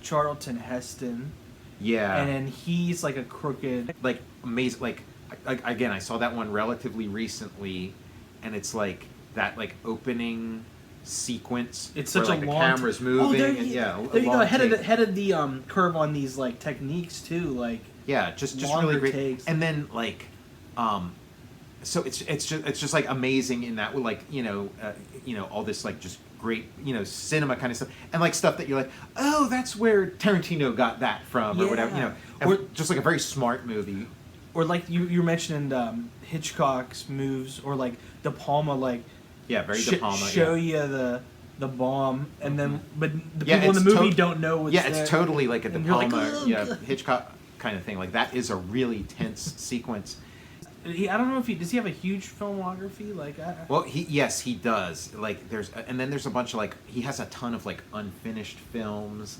Charlton Heston. Yeah, and then he's like a crooked, like amazing. Like again, I saw that one relatively recently, and it's like that like opening sequence. It's such where, a like, long. the camera's moving. There you go. Head of the curve on these like techniques too. Like just really great. Takes. And then like, so it's just like amazing in that, like you know all this like just great, you know, cinema kind of stuff, and like stuff that you're like, oh, that's where Tarantino got that from or whatever, you know, or just like a very smart movie. Or like you mentioned Hitchcock's moves, or like De Palma, like very De Palma. Show you the bomb, and then but the people in the movie don't know what's there. It's totally like a De Palma, like, Hitchcock kind of thing. Like that is a really tense sequence. I don't know if does he have a huge filmography? Like, well, he does. Like and then there's a bunch of like he has a ton of like unfinished films,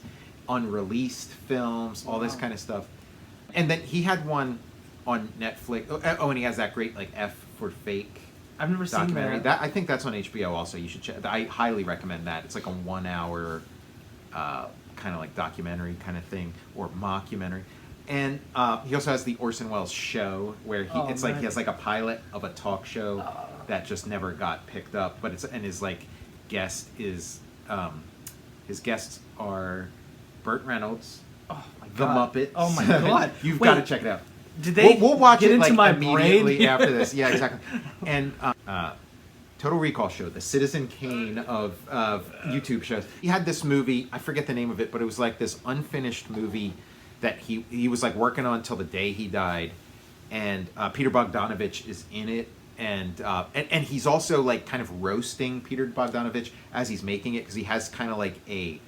unreleased films, all this kind of stuff. And then he had one on Netflix. Oh, and he has that great like F for Fake. I've never seen that. I think that's on HBO also. You should check. I highly recommend that. It's like a 1 hour kind of like documentary kind of thing, or mockumentary. And he also has the Orson Welles show, where like he has like a pilot of a talk show that just never got picked up. But his like guest is his guests are Burt Reynolds, the Muppets. Oh my god! You've got to check it out. Did they? We'll watch get it into like my immediately brain? after this. Yeah, exactly. And Total Recall show, the Citizen Kane of YouTube shows. He had this movie. I forget the name of it, but it was like this unfinished movie that he was like working on till the day he died, and Peter Bogdanovich is in it, and he's also like kind of roasting Peter Bogdanovich as he's making it, because he has kind of like a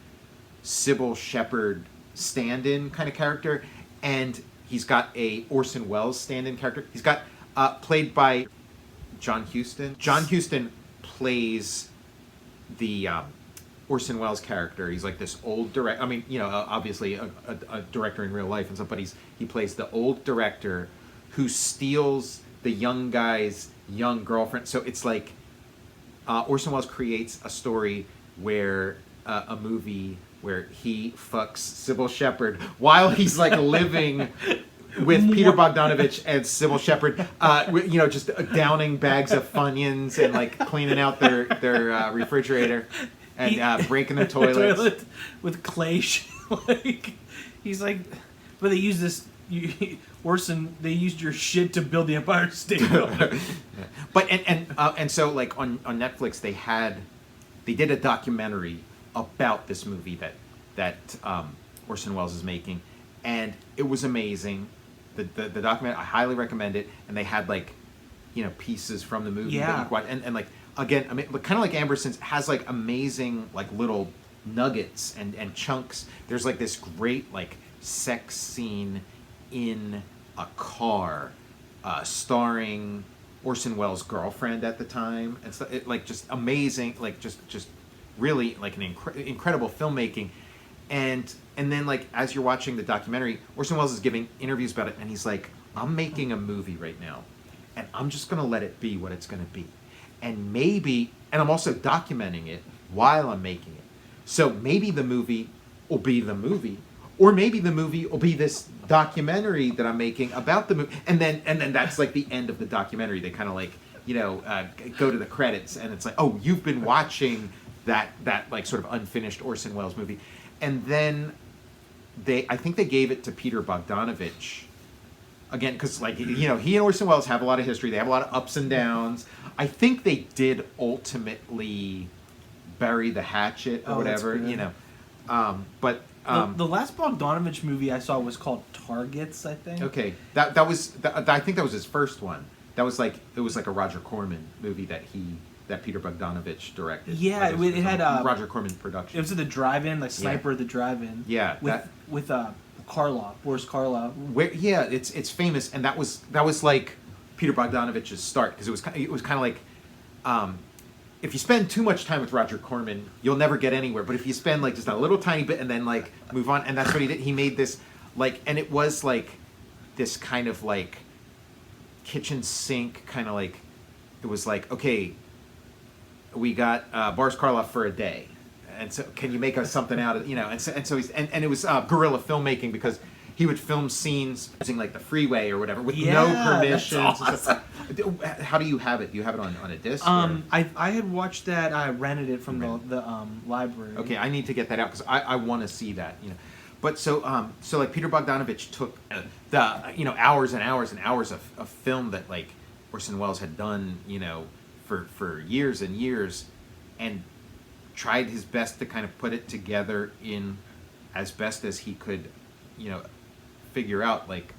Sybil Shepherd stand-in kind of character, and he's got a Orson Welles stand-in character. He's got played by John Huston. John Huston plays the Orson Welles character. He's like this old director. I mean, you know, obviously a director in real life and stuff, but he plays the old director who steals the young guy's young girlfriend. So it's like Orson Welles creates a story where a movie where he fucks Sybil Shepherd while he's like living with Peter Bogdanovich and Sybil Shepherd, you know, just downing bags of Funyuns and like cleaning out their refrigerator and breaking their toilets. Toilet with clay. Like he's like, but they use this. Orson, they used your shit to build the Empire State Building. But and so like on Netflix they did a documentary about this movie that Orson Welles is making, and it was amazing. The documentary, I highly recommend it, and they had like, pieces from the movie that you could watch, and like again, I mean, kind of like Ambersons has like amazing like little nuggets and chunks. There's like this great like sex scene in a car, starring Orson Welles' girlfriend at the time, and so it like just amazing, like just really like an incredible filmmaking. And then like as you're watching the documentary, Orson Welles is giving interviews about it, and he's like, I'm making a movie right now, and I'm just gonna let it be what it's gonna be, and I'm also documenting it while I'm making it. So maybe the movie will be the movie, or maybe the movie will be this documentary that I'm making about the movie, and then that's like the end of the documentary. They kind of like go to the credits, and it's like, oh, you've been watching that like sort of unfinished Orson Welles movie. And then I think they gave it to Peter Bogdanovich, again, because like, he and Orson Welles have a lot of history. They have a lot of ups and downs. I think they did ultimately bury the hatchet or whatever, but the last Bogdanovich movie I saw was called Targets, I think. Okay, that was I think that was his first one. It was like a Roger Corman movie that Peter Bogdanovich directed. Yeah, like it had Roger Corman production. It was at the drive-in, like Sniper at the drive-in. Yeah, with Boris Karloff. It's famous, and that was like Peter Bogdanovich's start, because it was kind of like, if you spend too much time with Roger Corman, you'll never get anywhere. But if you spend like just a little tiny bit and then like move on, and that's what he did. He made this like, and it was like this kind of like kitchen sink kind of like, it was like, okay, we got Boris Karloff for a day, and so can you make us something out of and so he's and it was guerrilla filmmaking, because he would film scenes using like the freeway or whatever with no permissions. That's awesome. How do you have it? Do you have it on a disc? I had watched that. I rented it from the library. Okay, I need to get that out, because I want to see that. But so like Peter Bogdanovich took the hours and hours and hours of film that like Orson Welles had done for years and years, and tried his best to kind of put it together in as best as he could, figure out like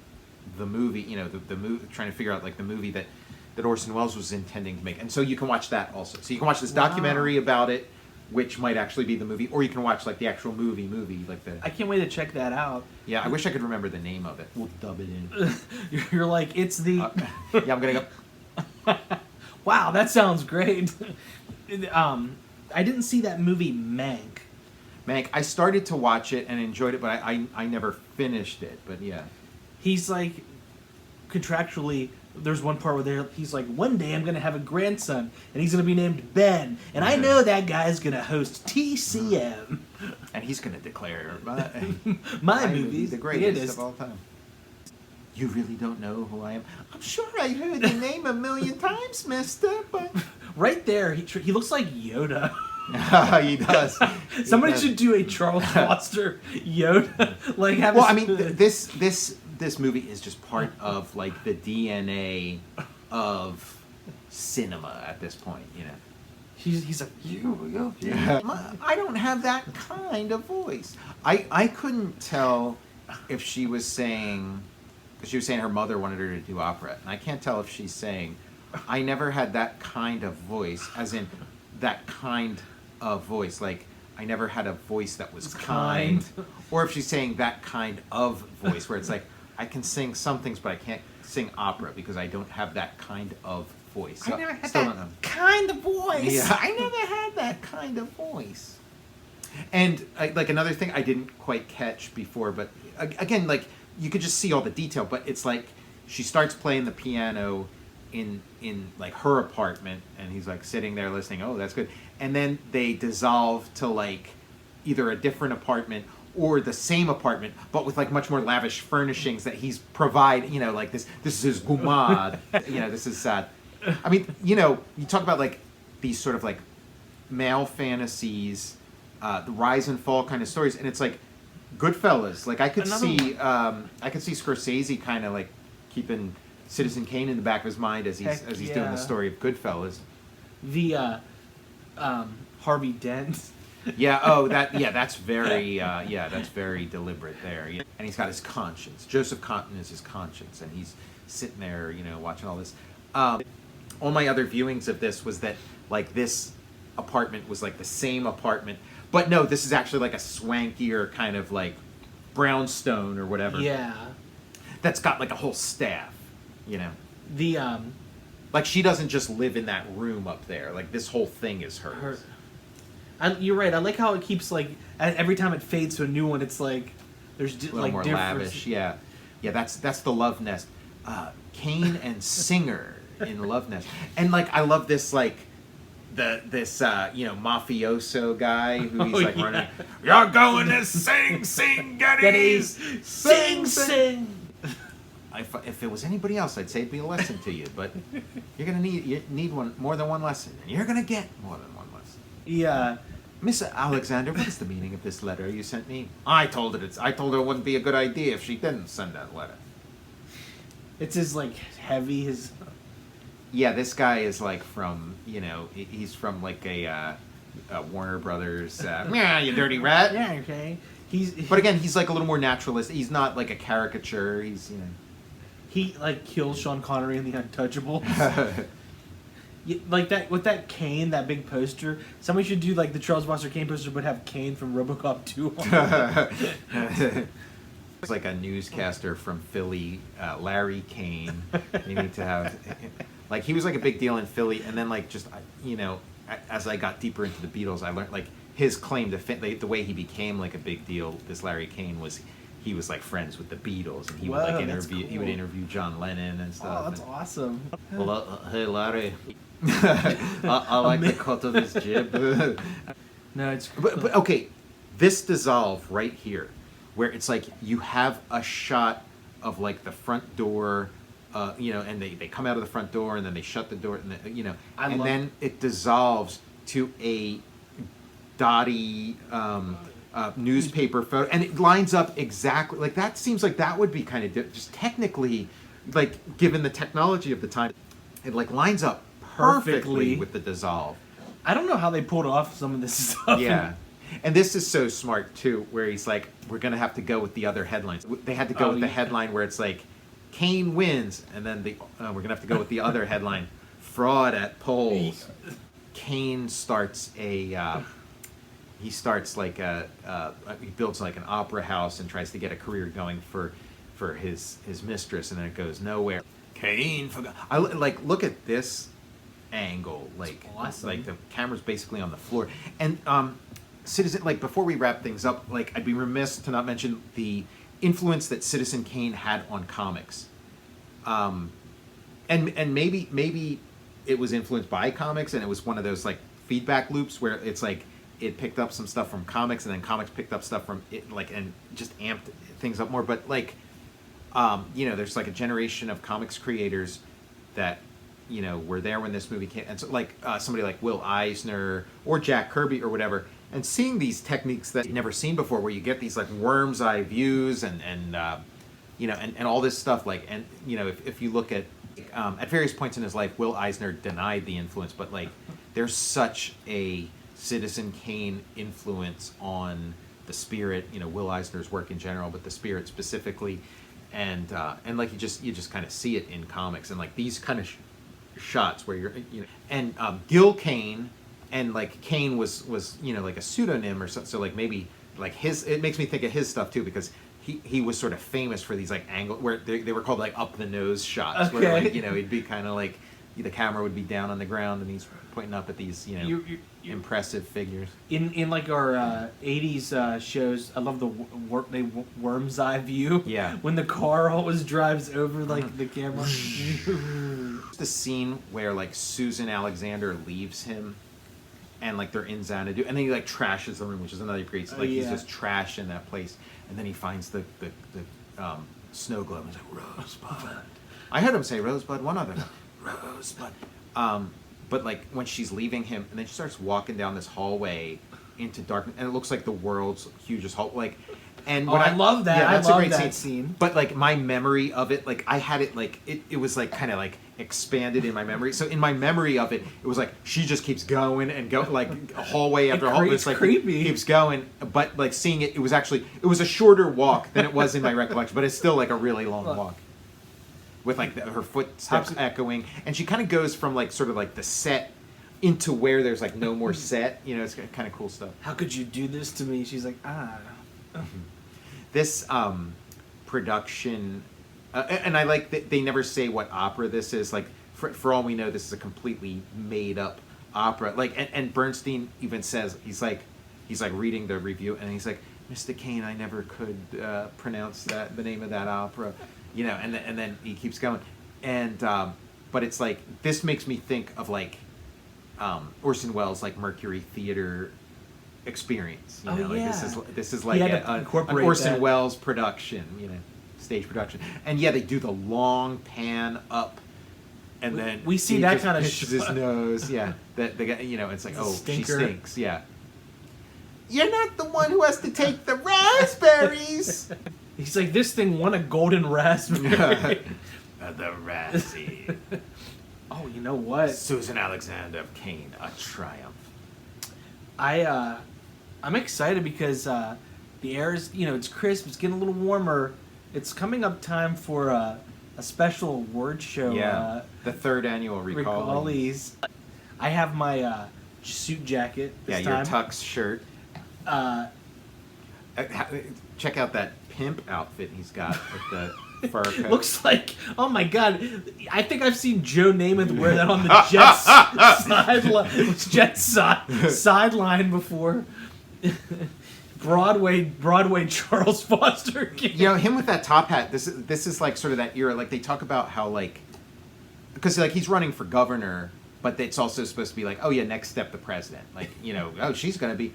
the movie, the movie, trying to figure out like the movie that Orson Welles was intending to make. And so you can watch that also. So you can watch this documentary about it, which might actually be the movie, or you can watch like the actual movie, like the. I can't wait to check that out. Yeah, I wish I could remember the name of it. We'll dub it in. You're like, it's the. Yeah, I'm gonna go. Wow, that sounds great. I didn't see that movie Mank. I started to watch it and enjoyed it, but I never finished it. But yeah. He's like, contractually, there's one part where he's like, one day I'm going to have a grandson, and he's going to be named Ben, and I know that guy's going to host TCM. And he's going to declare my movie's the greatest of all time. You really don't know who I am? I'm sure I heard the name 1,000,000 times, mister, but... Right there, he looks like Yoda. He does. Somebody should do a Charles Foster Yoda. This movie is just part of like the DNA of cinema at this point. He's a I don't have that kind of voice. I couldn't tell if she was saying, because she was saying her mother wanted her to do opera, and I can't tell if she's saying, I never had that kind of voice, as in that kind of voice, like I never had a voice that was kind. Or if she's saying that kind of voice, where it's like, I can sing some things, but I can't sing opera because I don't have that kind of voice. So, I never had that kind of voice. Yeah, I never had that kind of voice. And like another thing I didn't quite catch before, but again, like you could just see all the detail, but it's like she starts playing the piano in like her apartment, and he's like sitting there listening. Oh, that's good. And then they dissolve to like either a different apartment or the same apartment, but with like much more lavish furnishings that he's provide. Like this is his gumad. This is sad. I mean, you talk about like these sort of like male fantasies, the rise and fall kind of stories, and it's like Goodfellas. Like I could see Scorsese kind of like keeping Citizen Kane in the back of his mind as he's doing the story of Goodfellas. The Harvey Dent. Yeah. Oh, that's very. That's very deliberate there. Yeah. And he's got his conscience. Joseph Cotton is his conscience, and he's sitting there, watching all this. All my other viewings of this was that like this apartment was like the same apartment, but no, this is actually like a swankier kind of like brownstone or whatever. Yeah. That's got like a whole staff. The Like she doesn't just live in that room up there. Like this whole thing is hers. You're right. I like how it keeps like every time it fades to a new one, it's like there's A little like more different. lavish. Yeah. That's the Love Nest. Kane and Singer in Love Nest, and like I love this like this mafioso guy who he's like running. You're going to sing Geddes, sing. If it was anybody else, I'd say it'd be a lesson to you, but you need more than one lesson, and you're gonna get more than one lesson. Yeah. Miss Alexander, what's the meaning of this letter you sent me? I told her it wouldn't be a good idea if she didn't send that letter. It's his like heavy his. Yeah, this guy is like from he's from like a Warner Brothers. Yeah, you dirty rat. Yeah, okay. But again, he's like a little more naturalist. He's not like a caricature. He's He like kills Sean Connery in The Untouchables. Like that with that Kane, that big poster. Somebody should do like the Charles Foster Kane poster, but have Kane from RoboCop 2 on it. It's like a newscaster from Philly, Larry Kane. You need to have like he was like a big deal in Philly, and then like just as I got deeper into the Beatles, I learned like his claim to the way he became like a big deal. This Larry Kane was. He was like friends with the Beatles, and he would like interview. Cool. He would interview John Lennon and stuff. Oh, that's awesome. Well, hey Larry, I like the cut of his jib. No, it's but okay, this dissolve right here, where it's like you have a shot of like the front door, and they come out of the front door and then they shut the door, and then it dissolves to a dotty. Newspaper photo, and it lines up exactly like that. Seems like that would be kind of just technically, like given the technology of the time, it like lines up perfectly with the dissolve. I don't know how they pulled off some of this stuff. Yeah, and this is so smart too, where he's like, we're gonna have to go with the other headlines. They had to go with the headline where it's like, Kane wins, and then we're gonna have to go with the other headline, fraud at polls. Kane starts he starts like he builds like an opera house and tries to get a career going for his mistress, and then it goes nowhere. Kane forgot. I like look at this angle, like awesome. Like the camera's basically on the floor. And Citizen, like before we wrap things up, like I'd be remiss to not mention the influence that Citizen Kane had on comics. And maybe it was influenced by comics, and it was one of those like feedback loops where it's like it picked up some stuff from comics, and then comics picked up stuff from it, like, and just amped things up more. But like, there's like a generation of comics creators that were there when this movie came, and so like somebody like Will Eisner or Jack Kirby or whatever, and seeing these techniques that you've never seen before, where you get these like worm's eye views and all this stuff, like, and if you look at various points in his life, Will Eisner denied the influence, but like there's such a Citizen Kane influence on the Spirit, Will Eisner's work in general, but the Spirit specifically, and like you just kind of see it in comics, and like these kind of shots where and Gil Kane, and like Kane was like a pseudonym or so like maybe like it makes me think of his stuff too, because he was sort of famous for these like angle where they were called like up the nose shots, okay. where like it'd be kind of like the camera would be down on the ground and he's pointing up at these impressive figures. In like our 80s shows, I love the worm's eye view. Yeah. When the car always drives over like the camera. The scene where like Susan Alexander leaves him, and like they're in Xanadu, and then he like trashes the room, which is another great scene. Like he's just trash in that place, and then he finds the snow globe. He's like, Rosebud. I heard him say Rosebud one other time. Rosebud. But like when she's leaving him, and then she starts walking down this hallway into darkness, and it looks like the world's hugest hall. Like And I love that. Yeah, that's I love a great that scene. But like my memory of it, like I had it like it was like kind of like expanded in my memory. So in my memory of it, it was like she just keeps going and go like hallway after hallway. It's like creepy. It keeps going. But like seeing it, it was a shorter walk than it was in my recollection. But it's still like a really long walk. With like her footsteps echoing, and she kind of goes from like sort of like the set into where there's like no more set. You know, it's kind of cool stuff. How could you do this to me? She's like, This production, and I like that they never say what opera this is. Like for all we know, this is a completely made up opera. Like and Bernstein even says he's like reading the review, and he's like, Mr. Kane, I never could pronounce the name of that opera. You know, and then he keeps going, and but it's like this makes me think of like Orson Welles like Mercury Theater experience. You know, like this is like an Orson Welles production. You know, stage production, and yeah, they do the long pan up, and then we see that kind of his nose. Yeah, the guy. You know, it's like she stinks. Yeah. You're not the one who has to take the raspberries. He's like, this thing won a golden raspberry. The Razzie. Oh, you know what? Susan Alexander of Kane, a triumph. I'm excited because the air is, it's crisp. It's getting a little warmer. It's coming up time for a special award show. Yeah, the third annual Recallies. I have my suit jacket this time. Your tux shirt. Check out that pimp outfit he's got with the fur coat. Looks like, oh my god, I think I've seen Joe Namath wear that on the sideline before. Broadway Charles Foster Kane. You know, him with that top hat. This is like sort of that era. Like they talk about how like, because like he's running for governor, but it's also supposed to be like, oh yeah, next step the president. Like she's gonna be.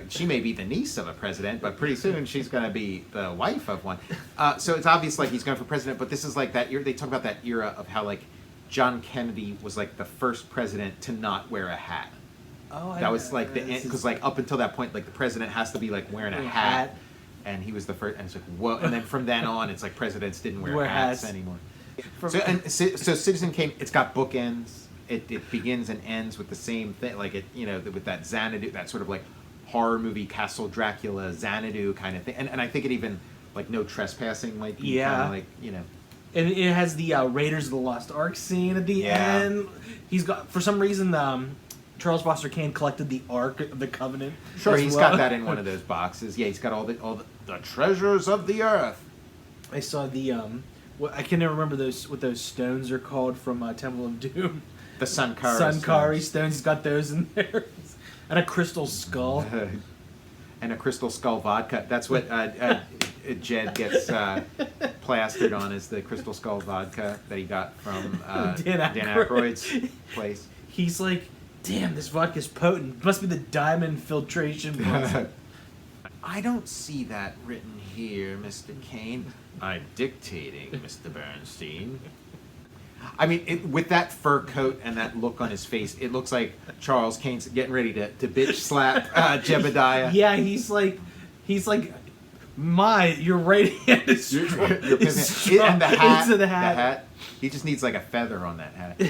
She may be the niece of a president, but pretty soon she's going to be the wife of one. So it's obvious like he's going for president, but this is like that era. They talk about that era of how like John Kennedy was like the first president to not wear a hat. Oh, that was like because like up until that point, like the president has to be like wearing a hat, and he was the first. And it's like whoa, and then from then on, it's like presidents didn't wear hats anymore. So Citizen Kane, it's got bookends. It begins and ends with the same thing, like it with that Xanadu, that sort of like horror movie Castle Dracula Xanadu kind of thing, and I think it even like no trespassing might be kind of like and it has the Raiders of the Lost Ark scene at the end. He's got, for some reason, Charles Foster Kane collected the Ark of the Covenant. Sure, he's got that in one of those boxes. Yeah, he's got all the treasures of the earth. I saw the I can never remember what those stones are called from Temple of Doom. The Sankara stones. He's got those in there. And a crystal skull. And a crystal skull vodka. That's what Jed gets plastered on, is the crystal skull vodka that he got from Dan Aykroyd's place. He's like, damn, this vodka's potent. Must be the diamond filtration process. I don't see that written here, Mr. Kane. I'm dictating, Mr. Bernstein. I mean, with that fur coat and that look on his face, it looks like Charles Kane's getting ready to bitch slap Jebediah. Yeah, he's like, your right hand is strong. And the hat. He just needs like a feather on that hat.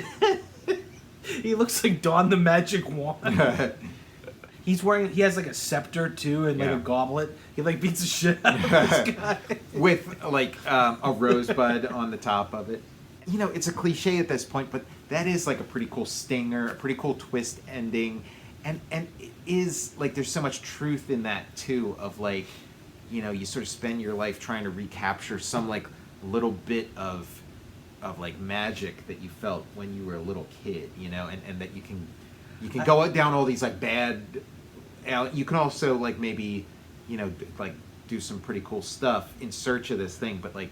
He looks like Don the Magic Wand. He has like a scepter too, and like a goblet. He like beats the shit out of this guy. With like a rosebud on the top of it. It's a cliche at this point, but that is like a pretty cool stinger, a pretty cool twist ending, and it is like there's so much truth in that too. Of like, you sort of spend your life trying to recapture some like little bit of like magic that you felt when you were a little kid, and that you can go down all these like bad. You can also like maybe, like do some pretty cool stuff in search of this thing, but like.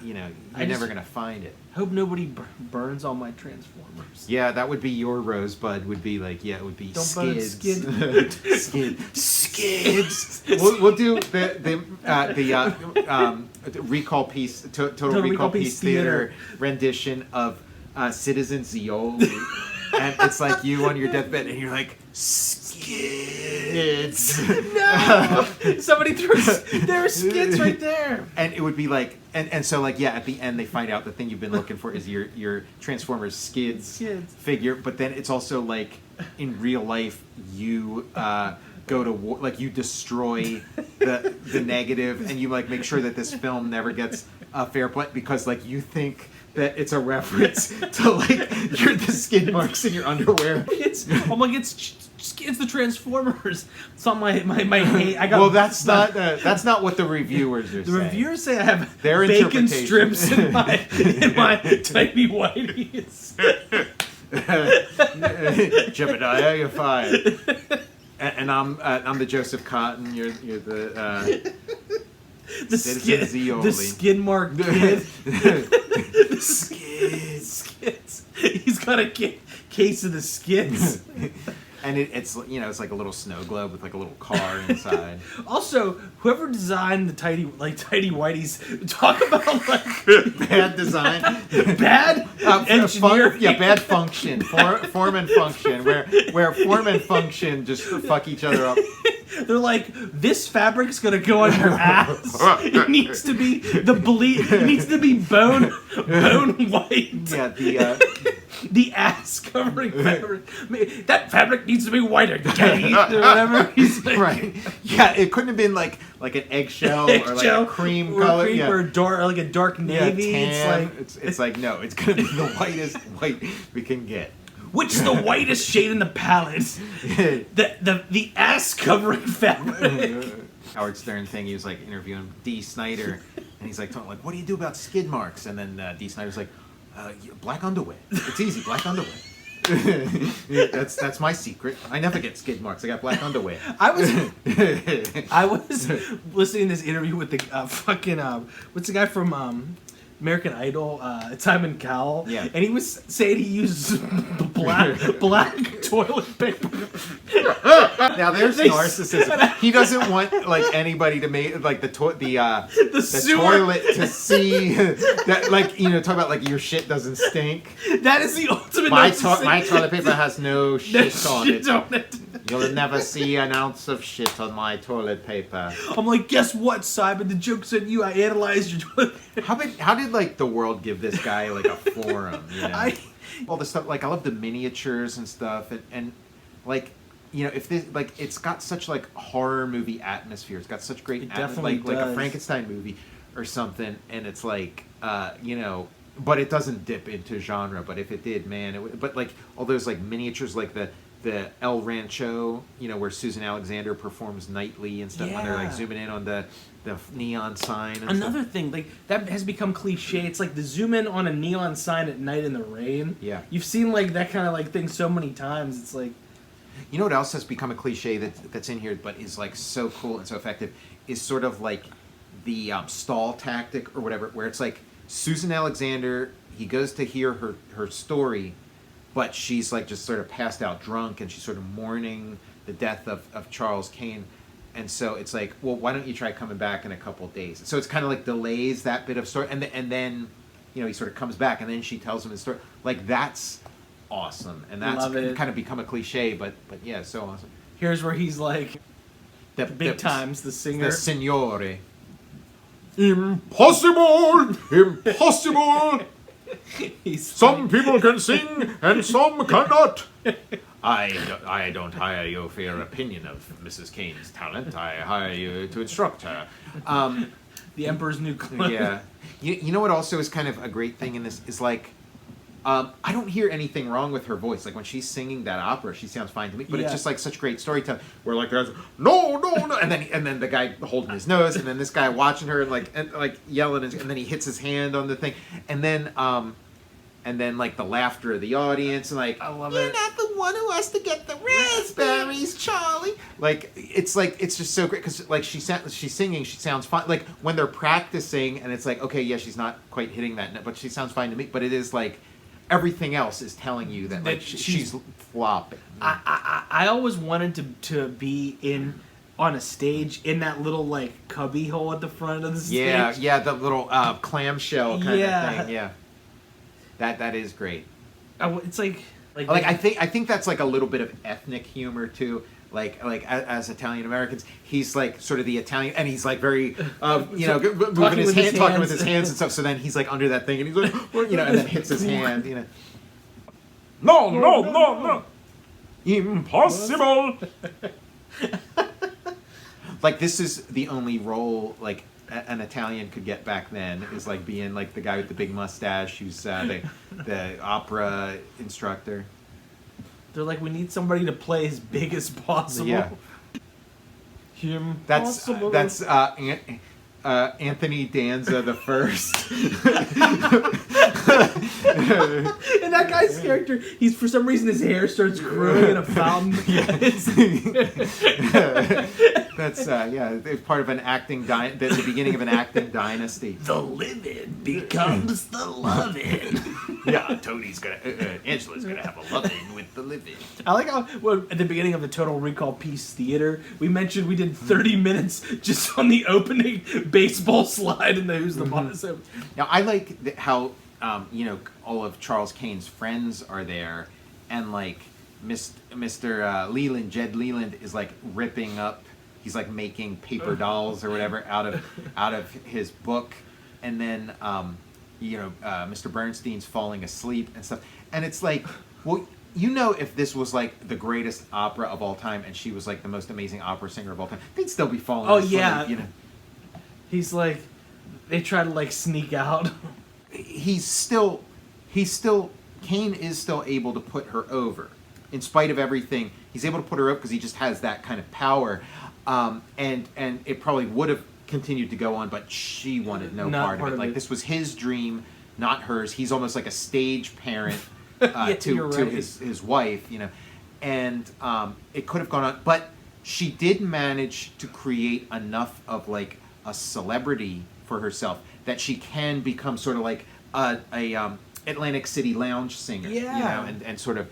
You're never going to find it. Hope nobody burns all my Transformers. Yeah, that would be your Rosebud. Would be like, it would be Skids. Skids. We'll do the Recall Piece, Total Recall Piece Theater rendition of Citizen Zeoli. And it's like you on your deathbed, and you're like, Skids. Skids. No! Somebody there are skids right there. And it would be like, and so like, yeah, at the end they find out the thing you've been looking for is your Transformers Skids figure, but then it's also like, in real life, you go to war, like you destroy the negative, and you like make sure that this film never gets a fair play, because like you think that it's a reference to like the skid marks in your underwear. It's the Transformers. It's on my hate. I got. Well, that's not what the reviewers are saying. The reviewers say I have Their bacon strips in my tiny whiteies. Jebediah, you're fired. And I'm the Joseph Cotton. You're the Citizen Zeoli. The skin mark kid. The skids. He's got a case of the skids. And it's it's like a little snow globe with like a little car inside. Also, whoever designed the tidy whities, talk about like bad design, bad engineer, bad function, form and function, where form and function just fuck each other up. They're like, this fabric's gonna go on your ass. It needs to be It needs to be bone white. Yeah, the ass covering fabric. That fabric needs to be whiter, gay, or whatever. He's like, right. Yeah, it couldn't have been like an eggshell or like a cream color, or a dark navy. Yeah, tan. It's like, no, it's gonna be the whitest white we can get. Which is the whitest shade in the palette? The ass covering fabric. Howard Stern thing. He was like interviewing D. Snyder, and he's like, what do you do about skid marks? And then D. Snyder's like, black underwear. It's easy, black underwear. That's my secret. I never get skid marks. I got black underwear. I was listening to this interview with the what's the guy from American Idol, Simon Cowell, yeah, and he was saying he uses black toilet paper. Now there's narcissism. He doesn't want like anybody to make like the toilet to see that, like, talk about like your shit doesn't stink. That is the ultimate. My toilet paper has no shit on it. You'll never see an ounce of shit on my toilet paper. I'm like, guess what, Simon? The joke's on you. I analyzed your toilet paper. How did like the world give this guy like a forum? All the stuff, like I love the miniatures and stuff, and like, if this, like, it's got such like horror movie atmosphere. It's got such great like a Frankenstein movie or something, and it's like but it doesn't dip into genre. But if it did, man, it would. But like all those like miniatures, like the El Rancho, where Susan Alexander performs nightly and stuff, when they're like zooming in on the neon sign and Another thing, like, that has become cliche. It's like the zoom in on a neon sign at night in the rain. Yeah. You've seen like that kind of like thing so many times. It's like, what else has become a cliche that's in here but is like so cool and so effective is sort of like the stall tactic or whatever, where it's like Susan Alexander, he goes to hear her story, but she's like just sort of passed out drunk, and she's sort of mourning the death of Charles Kane. And so it's like, well, why don't you try coming back in a couple of days? So it's kind of like delays that bit of story, and then he sort of comes back, and then she tells him his story. Like, that's awesome, and that's kind of become a cliche, but yeah, so awesome. Here's where he's like, big times, the singer. The Signore. Impossible! Impossible! Some people can sing and some cannot. I don't hire you for your opinion of Mrs. Kane's talent. I hire you to instruct her. The Emperor's New Clothes. Yeah. You know what also is kind of a great thing in this is like, I don't hear anything wrong with her voice. Like when she's singing that opera, she sounds fine to me. But it's just like such great storytelling. Where like there's no, and then the guy holding his nose, and then this guy watching her and like yelling, and then he hits his hand on the thing, and then like the laughter of the audience, and like, I love You're it. not the one who has to get the raspberries, Charlie. Like it's just so great because like she's singing, she sounds fine. Like when they're practicing, and it's like, okay, yeah, she's not quite hitting that note, but she sounds fine to me. But it is like everything else is telling you that like she's flopping. I always wanted to be on a stage in that little like cubby hole at the front of the stage. Yeah, the little clamshell kind of thing. Yeah. That is great. It's like I think that's like a little bit of ethnic humor too. as Italian Americans, he's like sort of the Italian, and he's like very, moving his hand, talking with his hands and stuff. So then he's like under that thing, and he's like, and then hits his hand, No, impossible. Like this is the only role like an Italian could get back then, is like being like the guy with the big mustache who's the opera instructor. They're like, we need somebody to play as big as possible. Yeah. Impossible. That's Anthony Danza the first. And that guy's character, he's for some reason his hair starts growing in a fountain. That's it's part of an acting the beginning of an acting dynasty. The living becomes the loving. Yeah, Tony's gonna Angela's gonna have a loving with the living. I like how at the beginning of the Total Recall Piece Theater, we mentioned we did 30 minutes just on the opening baseball slide and the Who's the Boss. Now I like how all of Charles Kane's friends are there, and like Mr. Leland, Jed Leland, is like ripping up. He's like making paper dolls or whatever out of his book, and then Mr. Bernstein's falling asleep and stuff. And it's like, well, if this was like the greatest opera of all time, and she was like the most amazing opera singer of all time, they'd still be falling asleep. Oh yeah, He's like, they try to like sneak out. Kane is still able to put her over, in spite of everything. He's able to put her over because he just has that kind of power, and it probably would have continued to go on, but she wanted no part of it. Like this was his dream, not hers. He's almost like a stage parent to his wife, and it could have gone on, but she did manage to create enough of like a celebrity for herself that she can become sort of like a Atlantic City lounge singer, and sort of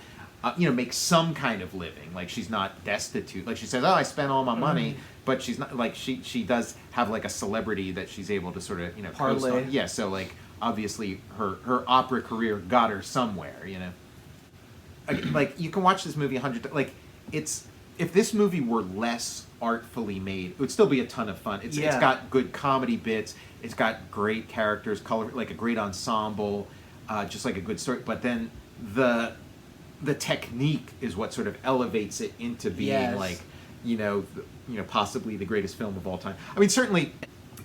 make some kind of living. Like she's not destitute. Like she says, "Oh, I spent all my money," but she's not like she does have like a celebrity that she's able to sort of parlay. Yeah, so like obviously her opera career got her somewhere. Like you can watch this movie 100. Like if this movie were less artfully made, it would still be a ton of fun. It's got good comedy bits. It's got great characters, color, like a great ensemble, just like a good story. But then the technique is what sort of elevates it into being like, possibly the greatest film of all time. I mean, certainly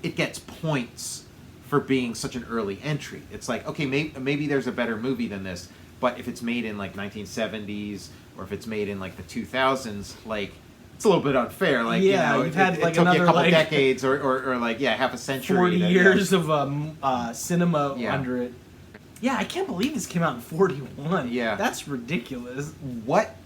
it gets points for being such an early entry. It's like, okay, maybe there's a better movie than this, but if it's made in like 1970s or if it's made in like the 2000s, like it's a little bit unfair. Like you've had like it took another you a couple like decades or like half a century, 40 years of cinema under it. Yeah, I can't believe this came out in 41. Yeah, that's ridiculous. What,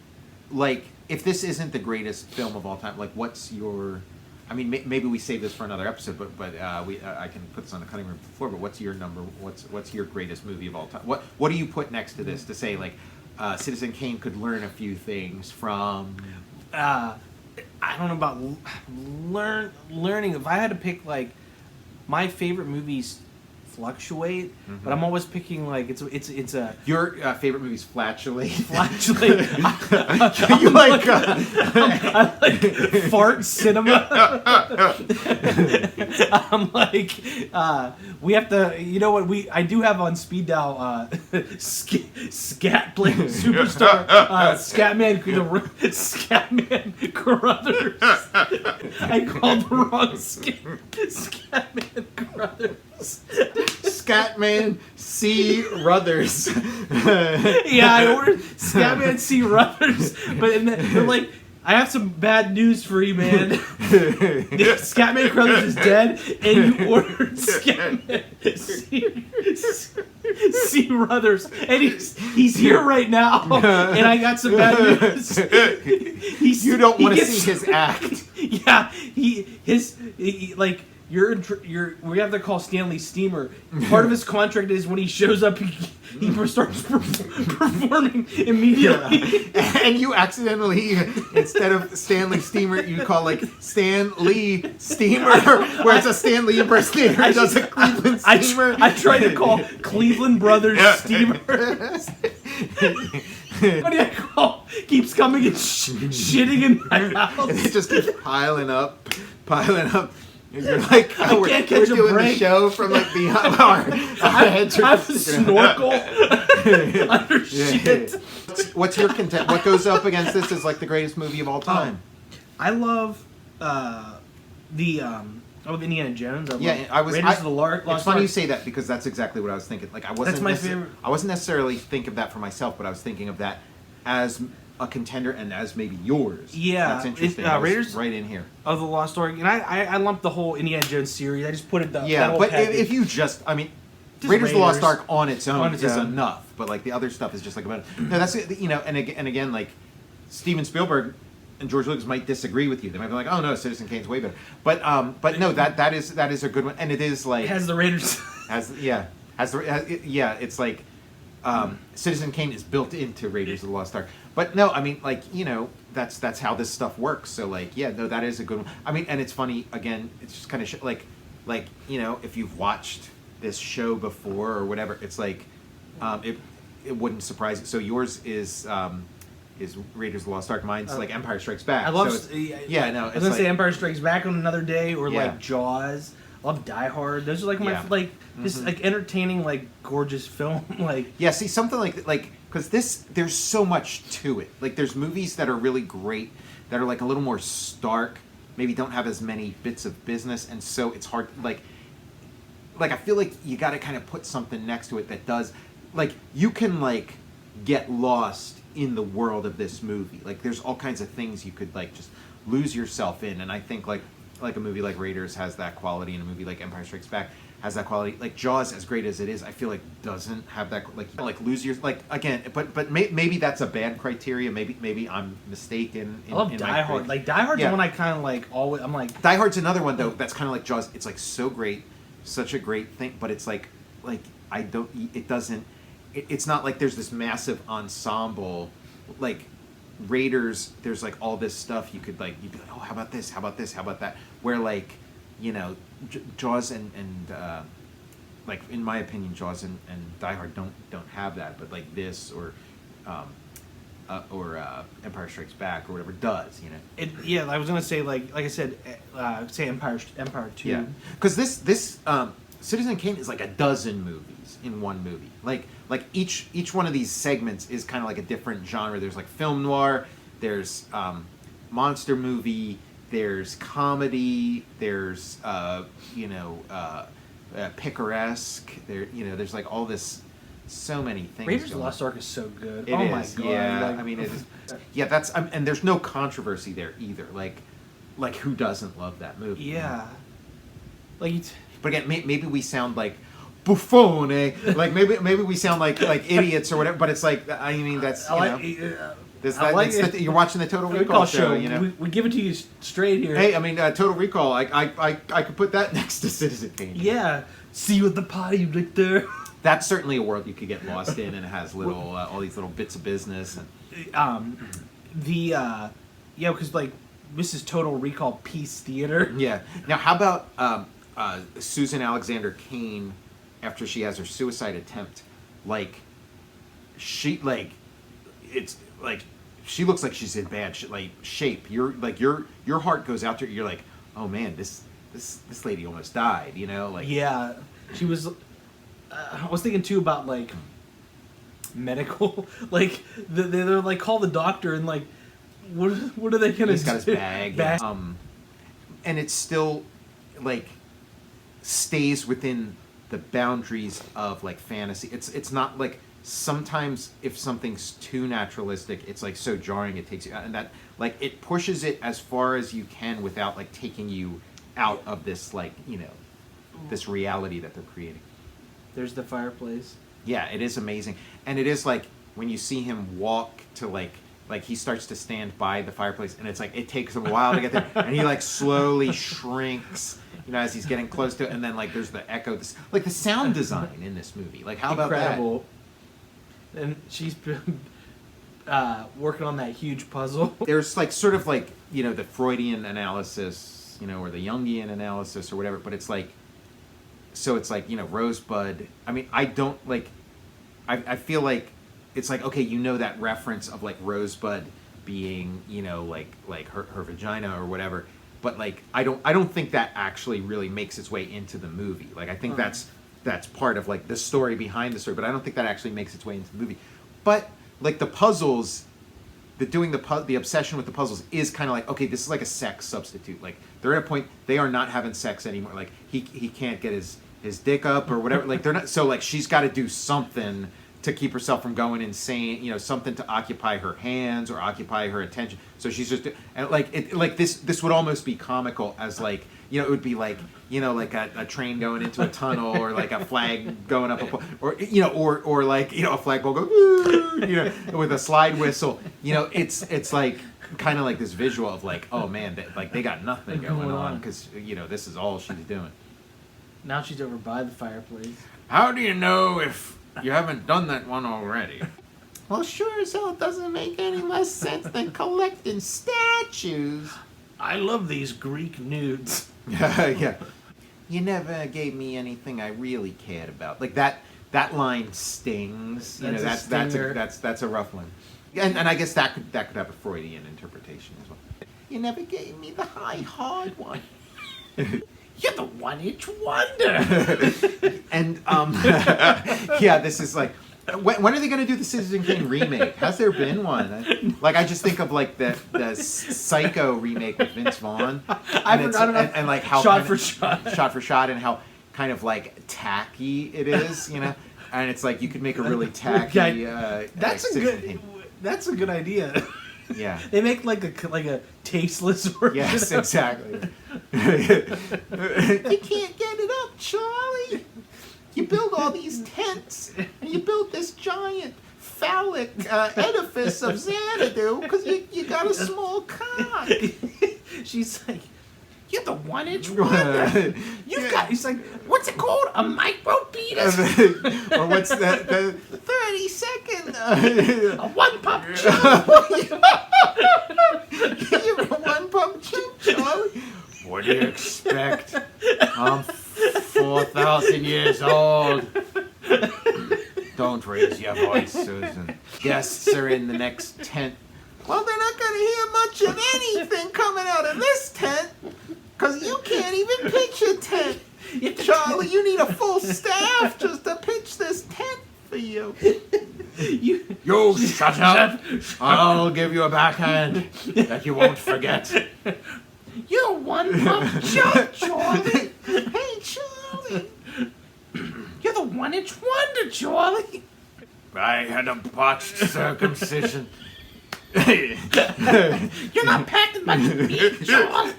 like, if this isn't the greatest film of all time, like, what's your? I mean, maybe we save this for another episode, but I can put this on the cutting room floor. But what's your number? What's your greatest movie of all time? What do you put next to this to say like Citizen Kane could learn a few things from? I don't know about learning. If I had to pick, like, my favorite movies fluctuate, but I'm always picking like it's a your favorite movies flatulate. You like I like fart cinema. I'm like we have to I do have on speed dial Scat playing superstar Scatman Carruthers. I called the wrong Scatman Carruthers. Scatman C. Ruthers. Yeah, I ordered Scatman C. Ruthers, but they're like, I have some bad news for you, man. Scatman Carruthers is dead, and you ordered Scatman C. Ruthers, and he's here right now, and I got some bad news. You don't want to see his act. Yeah, we have to call Stanley Steamer. Part of his contract is when he shows up, he starts performing immediately. Yeah. And you accidentally, instead of Stanley Steamer, you call like Stan Lee Steamer, where it's a Stan Lee impersonator who does a Cleveland Steamer. I tried to call Cleveland Brothers Steamer. keeps coming and shitting in my house. And it just keeps piling up. And you're like, oh, we're can't catch a doing break. the show from like behind our heads. I have a snorkel under shit. What's your content? What goes up against this is like the greatest movie of all time? I love the Indiana Jones. I was. Raiders of the Lost It's funny Ark. you say that because that's exactly what I was thinking. Like I wasn't. That's my favorite. I wasn't necessarily thinking of that for myself, but I was thinking of that as a contender and as maybe yours. Yeah, that's interesting. Raiders right in here. of the Lost Ark, and I lumped the whole Indiana Jones series. I just put it that whole but package. if you just, I mean, Just Raiders of the Lost Raiders Ark on its own is own. enough, but like the other stuff is just like about no. That's and again, like Steven Spielberg and George Lucas might disagree with you. They might be like, oh no, Citizen Kane's way better. But no, that is a good one, and it is like it has the Raiders. It's like Citizen Kane is built into Raiders of the Lost Ark. But no, I mean, like, that's how this stuff works. So like, yeah, no, that is a good one. I mean, and it's funny again. It's just kind of like if you've watched this show before or whatever, it's like it wouldn't surprise you. So yours is Raiders of the Lost Ark. Mine's like Empire Strikes Back. I love. So I was gonna say Empire Strikes Back on another day, or Yeah. like Jaws. I love Die Hard. Those are like my just like entertaining, like gorgeous film. Like yeah, see something like because there's so much to it. Like there's movies that are really great that are like a little more stark, maybe don't have as many bits of business, and so it's hard. Like I feel like you got to kind of put something next to it that does. Like you can like get lost in the world of this movie. Like there's all kinds of things you could like just lose yourself in, and I think like a movie like Raiders has that quality, and a movie like Empire Strikes Back has that quality. Like Jaws, as great as it is, I feel like doesn't have that like lose your like again. But maybe that's a bad criteria. Maybe I'm mistaken. I love Die Hard. Like Die Hard's the one I kind of like always. I'm like Die Hard's another one though. That's kind of like Jaws. It's like so great, such a great thing. But it's like I don't. It doesn't. It's not like there's this massive ensemble like. Raiders, there's like all this stuff you'd be like, oh, how about this, how about this, how about that, where like Jaws and like in my opinion Jaws and Die Hard don't have that, but like this or Empire Strikes Back or whatever does, I was gonna say like I said, say Empire 2. Yeah, because this Citizen Kane is like a dozen movies in one movie. Like each one of these segments is kind of like a different genre. There's like film noir, there's monster movie, there's comedy, there's picaresque. There's like all this, so many things. Raiders of the Lost Ark is so good. It oh is, my god! yeah. Like, I mean, it is. Yeah, that's and there's no controversy there either. Like who doesn't love that movie? Yeah. Like. But again, maybe we sound like buffone, like maybe we sound like idiots or whatever. But it's like I mean that's you're watching the Total Recall show. We give it to you straight here. Hey, I mean Total Recall. I could put that next to Citizen Kane. Yeah, see you at the party right there. That's certainly a world you could get lost in, and it has little all these little bits of business. And because like this is Total Recall Peace Theater. Yeah. Now, how about Susan Alexander Kane after she has her suicide attempt? Like, she looks like she's in bad shape. Your heart goes out to her. You're like, oh man, this lady almost died. Yeah, she was. I was thinking too about like medical, like they're like call the doctor and like what are they gonna do? He's got his bag. And it's still like stays within the boundaries of like fantasy. It's not like sometimes if something's too naturalistic, it's like so jarring it takes you out, and that like it pushes it as far as you can without like taking you out of this this reality that they're creating. There's the fireplace. Yeah, it is amazing. And it is like when you see him walk to like he starts to stand by the fireplace, and it's like it takes him a while to get there, and he like slowly shrinks, as he's getting close to it, and then like there's the echo, like the sound design in this movie. Like how about that? Incredible. And she's been working on that huge puzzle. There's like sort of like the Freudian analysis, or the Jungian analysis or whatever, but it's like. So it's like, Rosebud. I mean, I don't like. I feel like it's like, okay, you know that reference of like Rosebud being, you know, like her vagina or whatever, but like I don't think that actually really makes its way into the movie. Like I think that's part of like the story behind the story, but I don't think that actually makes its way into the movie. But like the puzzles, the obsession with the puzzles is kind of like, okay, this is like a sex substitute. Like they're at a point they are not having sex anymore. Like he can't get his dick up or whatever. Like they're not. So like she's got to do something to keep herself from going insane. You know, something to occupy her hands or occupy her attention. So she's just, and like this would almost be comical as like, you know, it would be like, you know, like a train going into a tunnel or like a flag going up a pole, or, you know, or like, you know, a flagpole go, you know, with a slide whistle. You know, it's like kind of like this visual of like, oh man, like they got nothing going on because, you know, this is all she's doing. Now she's over by the fireplace. How do you know if you haven't done that one already? Well, sure as hell doesn't make any less sense than collecting statues. I love these Greek nudes. Yeah. You never gave me anything I really cared about. Like that line stings. You know, that's a rough one. And I guess that could have a Freudian interpretation as well. You never gave me the high hard one. You're the one-inch wonder. And yeah, this is like, when are they going to do the Citizen Kane remake? Has there been one? Like, I just think of like the Psycho remake with Vince Vaughn. I forgot about and like how shot for shot, and how kind of like tacky it is, you know. And it's like you could make a really tacky. That's a good idea. Yeah. They make like a tasteless version. Yes, exactly. You can't get it up, Charlie. You build all these tents, and you build this giant phallic edifice of Xanadu because you got a small cock. She's like, you're the one-inch wonder. He's like, what's it called? A micro penis? Or what's that? The 30-second. A one-pump chump. You're a one-pump chump, Charlie. What do you expect? I'm 4,000 years old. Don't raise your voice, Susan. Guests are in the next tent. Well, they're not going to hear much of anything coming out of this tent, because you can't even pitch a tent. Charlie, you need a full staff just to pitch this tent for you. You shut up. I'll give you a backhand that you won't forget. You're one pump chump, Charlie. Hey, Charlie. You're the one-inch wonder, Charlie. I had a botched circumcision. You're not packing much meat, Charlie.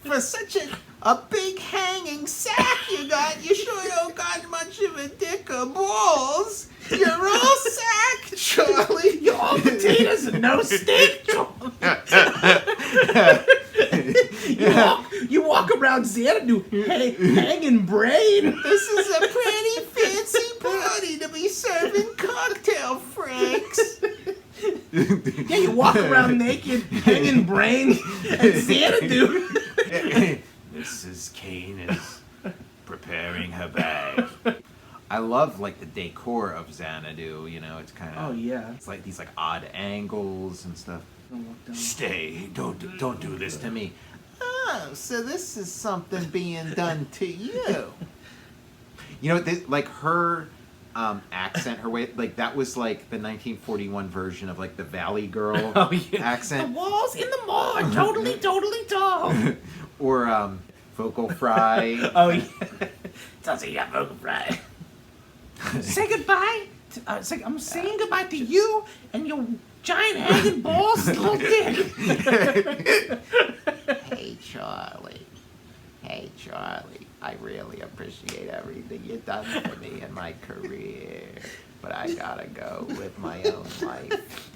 For such a big hanging sack you got, you sure don't got much of a dick or balls. You're all sack, Charlie. You're all potatoes and no steak, Charlie. You walk around Xanadu hanging brain. This is a pretty fancy party to be serving cocktail franks. Yeah, you walk around naked, hanging brain, and Xanadu. Mrs. Kane is preparing her bag. I love like the decor of Xanadu. You know, it's kind of it's like these like odd angles and stuff. Stay! Don't do this to me. Oh, so this is something being done to you. You know, like her accent, her way, like that was like the 1941 version of like the Valley Girl accent. The walls in the mall are totally tall. Or vocal fry. Oh yeah, sounds like you got vocal fry. Say goodbye. I'm saying goodbye to you and your giant hanging balls, little dick. Hey Charlie. I really appreciate everything you've done for me in my career, but I gotta go with my own life.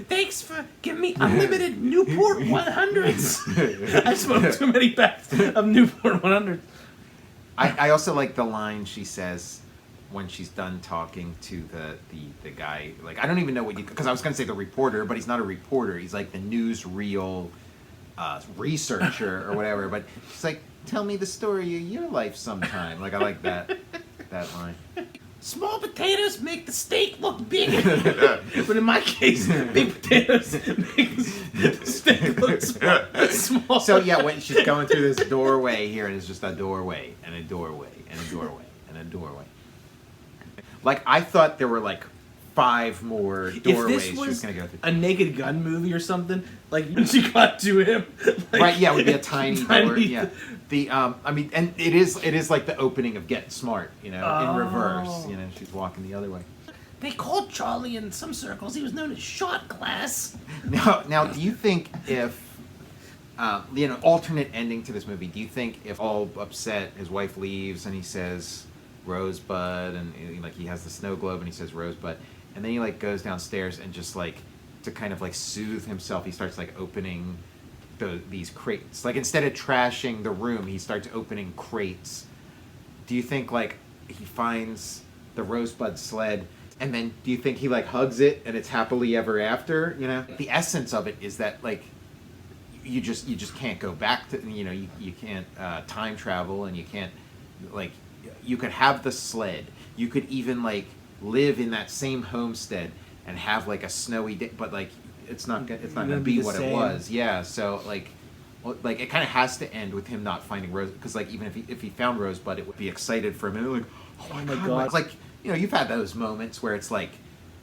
Thanks for giving me unlimited Newport 100s. I smoked too many packs of Newport 100s. I also like the line she says when she's done talking to the guy. Like, I don't even know what because I was going to say the reporter, but he's not a reporter. He's like the newsreel researcher or whatever. But she's like, tell me the story of your life sometime. Like, I like that line. small potatoes make the steak look big. But in my case, big potatoes make the steak look small. So yeah, when she's going through this doorway here, and it's just a doorway and a doorway and a doorway and a doorway. Like, I thought there were like 5 more doorways if this she was gonna go through. a Naked Gun movie or something, like when she got to him, like, Right? Yeah, it would be a tiny door. Yeah. The I mean, and it is like the opening of Get Smart, you know, in reverse. You know, she's walking the other way. They called Charlie in some circles. He was known as Shot Glass. Now, do you think if you know, alternate ending to this movie? Do you think if all upset, his wife leaves and he says Rosebud, and like he has the snow globe and he says Rosebud, and then he like goes downstairs and just like to kind of like soothe himself, he starts like opening these crates. Like, instead of trashing the room, he starts opening crates. Do you think like he finds the Rosebud sled, and then do you think he like hugs it and it's happily ever after? You know, the essence of it is that like you just can't go back to, you know, you can't time travel, and you can't, like, you could have the sled, you could even like live in that same homestead and have like a snowy day, but like it's not gonna be what it was. Yeah, so like it kind of has to end with him not finding Rose, because like even if he found Rosebud, it would be excited for a minute, like, oh my god. It's like, you know, you've had those moments where it's like,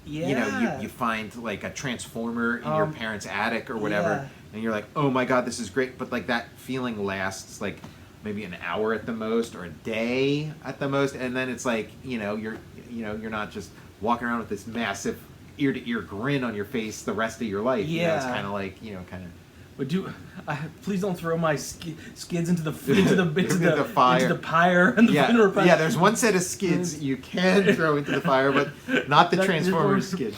Yeah. you know, you find like a transformer in your parents' attic or whatever, Yeah. and you're like, oh my god, this is great, but like that feeling lasts like maybe an hour at the most, or a day at the most, and then it's like, you're not just walking around with this massive ear-to-ear grin on your face the rest of your life. Yeah. You know, it's kind of like, But please don't throw my skids into the fire, into the pyre. And the yeah. There's one set of skids you can throw into the fire, but not the Transformers skid.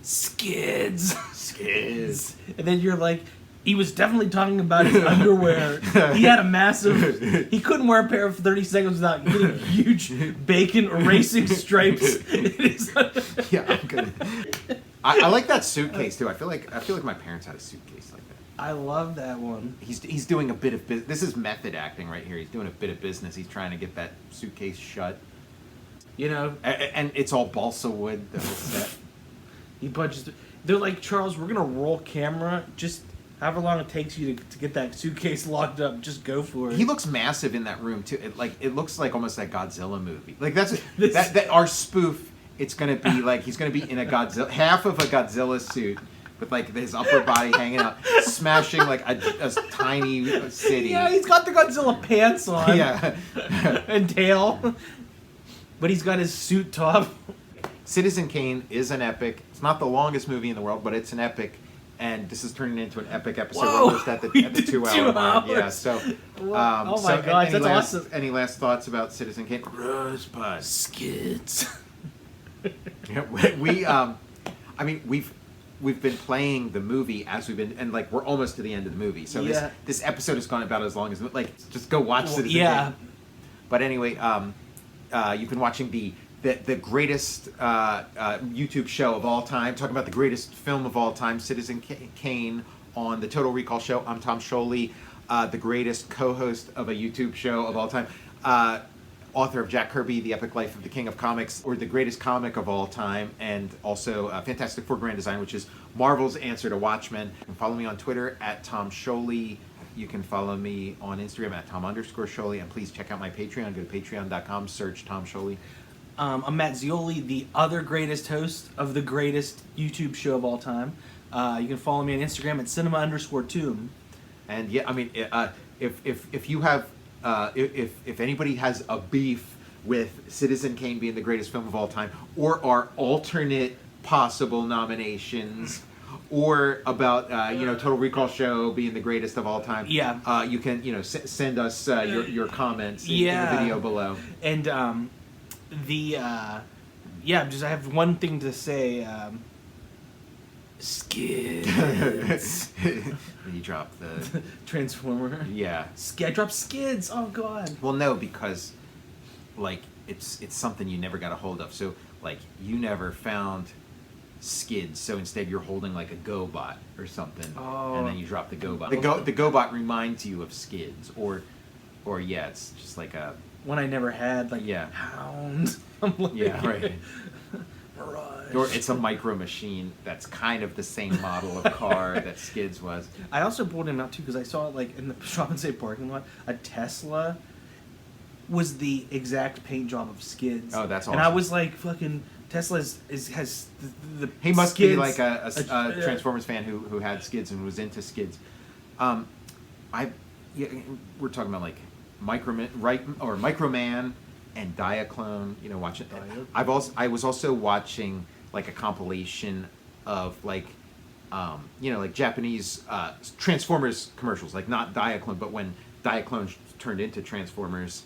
Skids. Skids. And then you're like, he was definitely talking about his underwear. He had a massive. He couldn't wear a pair for 30 seconds without getting huge bacon erasing stripes. Yeah, I'm gonna. I like that suitcase too. I feel like my parents had a suitcase like that. I love that one. He's doing a bit of business. This is method acting right here. He's doing a bit of business. He's trying to get that suitcase shut. You know, and it's all balsa wood, the whole set. He punches. They're like, Charles, we're gonna roll camera. Just however long it takes you to get that suitcase locked up, just go for it. He looks massive in that room too. It looks like almost that Godzilla movie. Like that our spoof. It's gonna be like he's gonna be in a Godzilla, half of a Godzilla suit, with like his upper body hanging out, smashing like a tiny city. Yeah, he's got the Godzilla pants on. Yeah, and tail. But he's got his suit top. Citizen Kane is an epic. It's not the longest movie in the world, but it's an epic. And this is turning into an epic episode. We're almost at the 2-hour mark. Yeah, so. Oh my gosh, that's awesome. Any last thoughts about Citizen Kane? Rosebud. Skids. Yeah, I mean, we've been playing the movie as we've been, and like we're almost to the end of the movie. So this episode has gone about as long as, like, just go watch Citizen Kane. But anyway, you've been watching the greatest YouTube show of all time, talking about the greatest film of all time, Citizen Kane, on the Total Recall Show. I'm Tom Scioli, the greatest co-host of a YouTube show of all time, author of Jack Kirby, The Epic Life of the King of Comics, or the greatest comic of all time, and also Fantastic Four Grand Design, which is Marvel's answer to Watchmen. You can follow me on Twitter at Tom Scioli. You can follow me on Instagram at Tom_Scioli, and please check out my Patreon. Go to patreon.com, search Tom Scioli. I'm Matt Zeoli, the other greatest host of the greatest YouTube show of all time. You can follow me on Instagram at cinema_tomb. And yeah, I mean, if you have, if anybody has a beef with Citizen Kane being the greatest film of all time, or our alternate possible nominations, or about Total Recall Show being the greatest of all time, you can send us your comments in the video below. And I have one thing to say. Skids. You drop the Transformer. Yeah. I dropped Skids. Oh god. Well, no, because like it's something you never got a hold of. So like you never found Skids, so instead you're holding like a GoBot or something, and then you drop the GoBot. The GoBot reminds you of Skids, or or it's just like a one I never had, like Hound. I'm like, yeah, right. Mirage. Or it's a Micro Machine that's kind of the same model of car that Skids was. I also pulled him out too because I saw it like in the Shop and Save parking lot. A Tesla was the exact paint job of Skids. Oh, that's awesome. And I was like, fucking Tesla has the he must Skids, be like a Transformers fan who had Skids and was into Skids. We're talking about like Microman and Diaclone. You know, watching. I was also watching like a compilation of like like Japanese Transformers commercials, like not Diaclone, but when Diaclone turned into Transformers.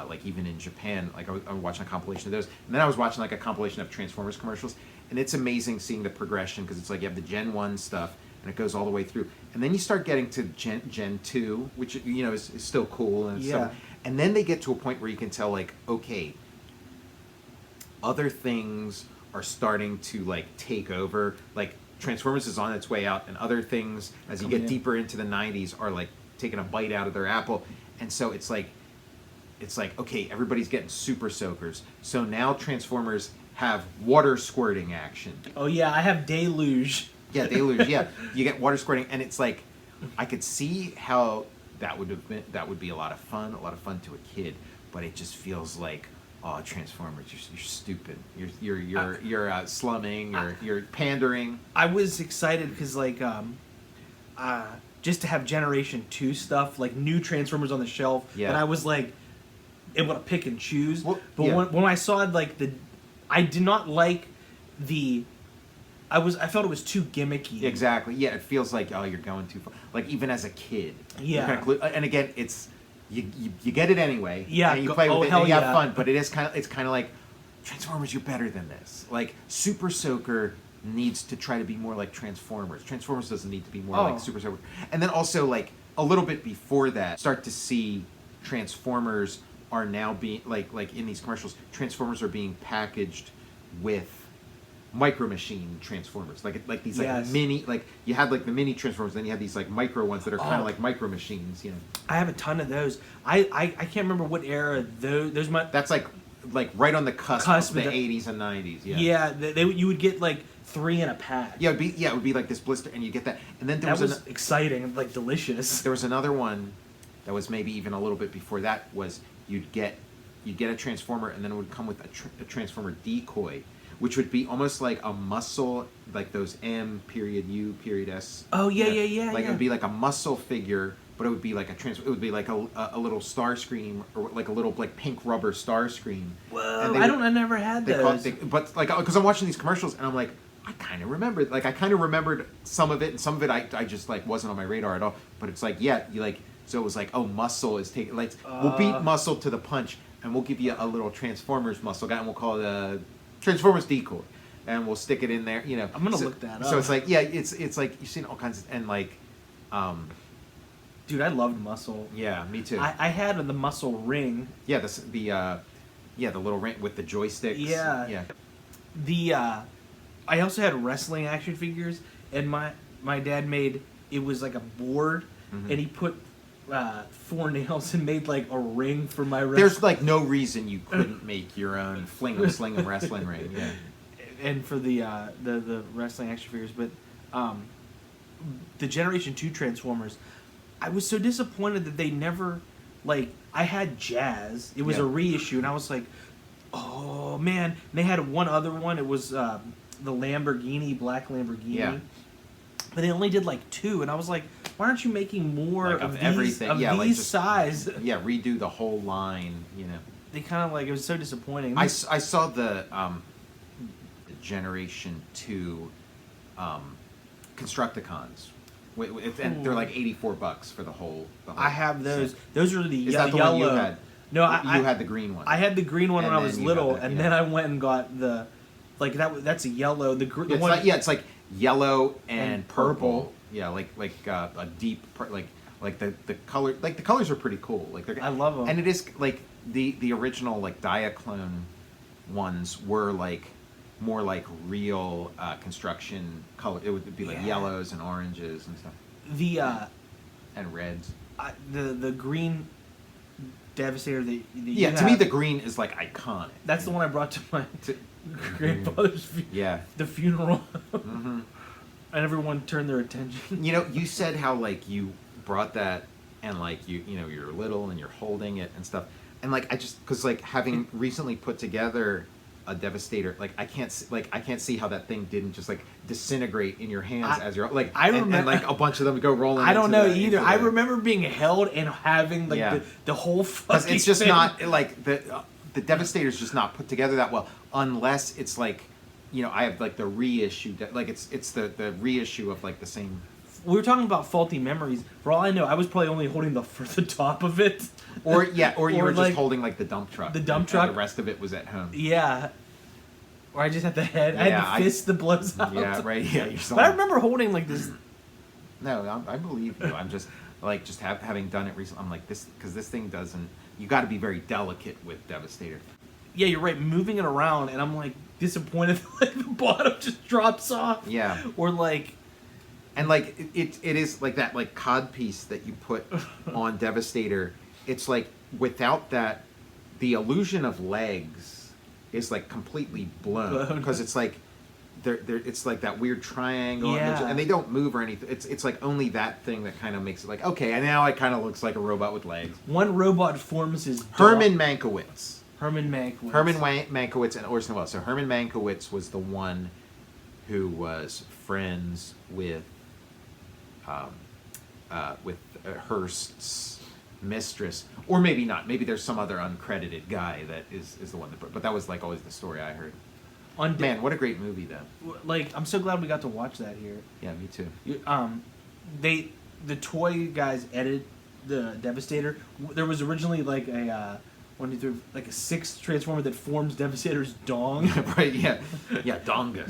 Like even in Japan, like I was watching a compilation of those, and then I was watching like a compilation of Transformers commercials, and it's amazing seeing the progression because it's like you have the Gen 1 stuff, and it goes all the way through, and then you start getting to Gen 2, which is still cool, and stuff, and then they get to a point where you can tell like, okay, other things are starting to like take over, like Transformers is on its way out, and other things as you get deeper into the 90s are like taking a bite out of their apple, and so it's like, okay, everybody's getting super soakers. So now Transformers have water squirting action. Oh yeah, I have Deluge. Yeah, Deluge. Yeah, you get water squirting, and it's like, I could see how that would be a lot of fun to a kid, but it just feels like, oh, Transformers, you're stupid. You're slumming or you're pandering. I was excited because like just to have Generation 2 stuff, like new Transformers on the shelf, and I was like able to pick and choose. Well, but when I saw like I did not like I felt it was too gimmicky. Exactly. Yeah, it feels like, oh, you're going too far. Like even as a kid. Yeah. And again, it's you get it anyway. Yeah. And you play with it and you yeah. have fun. But it's kind of like, Transformers, you're better than this. Like Super Soaker needs to try to be more like Transformers. Transformers doesn't need to be more like Super Soaker. And then also like a little bit before that, start to see Transformers are now being like in these commercials, Transformers are being packaged with Micro Machine Transformers, like these like mini, like you had like the mini Transformers, then you had these like micro ones that are kind of like Micro Machines, I have a ton of those. I can't remember what era those might. That's like right on the cusp of the 80s and 90s. Yeah. Yeah, you would get like 3 in a pack. Yeah, it would be like this blister, and you get that, and then that was exciting, like delicious. There was another one that was maybe even a little bit before that. Was you'd get a Transformer, and then it would come with a Transformer decoy, which would be almost like a muscle, like those M.U.S. Oh yeah. Like it would be like a muscle figure, but it would be like it would be like a little Starscream, or like a little like pink rubber Starscream. Whoa! I never had those. But like, because I'm watching these commercials and I'm like, I kind of remembered some of it, and some of it I just like wasn't on my radar at all. But it's like, yeah, you like, so it was like, oh, Muscle is taking, like, we'll beat Muscle to the punch, and we'll give you a little Transformers muscle guy, and we'll call it a Transformers decoy, and we'll stick it in there. I'm gonna look that up. So it's like, yeah, it's like you've seen all kinds of, and like, dude, I loved Muscle. Yeah, me too. I had the Muscle ring. Yeah, the little ring with the joysticks. Yeah. I also had wrestling action figures, and my dad made, it was like a board, and he put 4 nails and made like a ring for my wrestling. There's like no reason you couldn't make your own fling 'em sling 'em wrestling ring. Yeah. And for the wrestling action figures, but the Generation 2 Transformers, I was so disappointed that they never, like, I had Jazz. It was a reissue, and I was like, oh man. And they had one other one. It was the Lamborghini, black Lamborghini. Yeah. But they only did like 2, and I was like, why aren't you making more like of everything? These, of these size? Yeah, redo the whole line. They kind of like, it was so disappointing. I saw the Generation 2 Constructicons, and they're like $84 for the whole. I have those. Set. Those are the Is that the yellow. one you had? No, you had the green one. I had the green one when I was little, and then I went and got the, like that's a yellow. The one. It's like yellow and purple. Yeah, like a deep like the color, like the colors are pretty cool. Like I love them. And it is like the original like Diaclone ones were like more like real construction color. It would be like yellows and oranges and stuff. The and reds. The green Devastator that Yeah, to me the green is like iconic. That's the one I brought to my grandfather's the funeral. Mm-hmm. And everyone turned their attention. You know, you said how like you brought that and like you know you're little and you're holding it and stuff, and like I just because like having recently put together a Devastator, like I can't see how that thing didn't just like disintegrate in your hands as you're like I remember and like a bunch of them go rolling. I don't know either. I remember being held and having like the whole fucking. It's just thing. not like the Devastator's just not put together that well unless it's like. You know, I have like the reissue, like it's the reissue of like the same. We were talking about faulty memories. For all I know, I was probably only holding the top of it. Or you were like, just holding like the dump truck. The dump truck. And the rest of it was at home. Yeah. Or I just had the head. I had the fist that blows out. Yeah, right. Yeah, you're but I remember holding like this. No, I believe you. I'm just like having done it recently. I'm like this because this thing doesn't. You got to be very delicate with Devastator. Yeah, you're right. Moving it around, and I'm like disappointed. Like the bottom just drops off. Yeah. Or like. And like it is like that like cod piece that you put on Devastator. It's like without that, the illusion of legs is like completely blown because it's like it's like that weird triangle and they don't move or anything. It's like only that thing that kind of makes it like okay, and now it kind of looks like a robot with legs. One robot forms his Herman Mankiewicz. Herman Mankiewicz and Orson Welles. So Herman Mankiewicz was the one who was friends with Hearst's mistress, or maybe not. Maybe there's some other uncredited guy that is the one that. But that was like always the story I heard. Man, what a great movie though. Like I'm so glad we got to watch that here. Yeah, me too. The toy guys edited the Devastator. There was originally like a. Like a sixth Transformer that forms Devastator's dong. Right, yeah. Yeah, Dongus.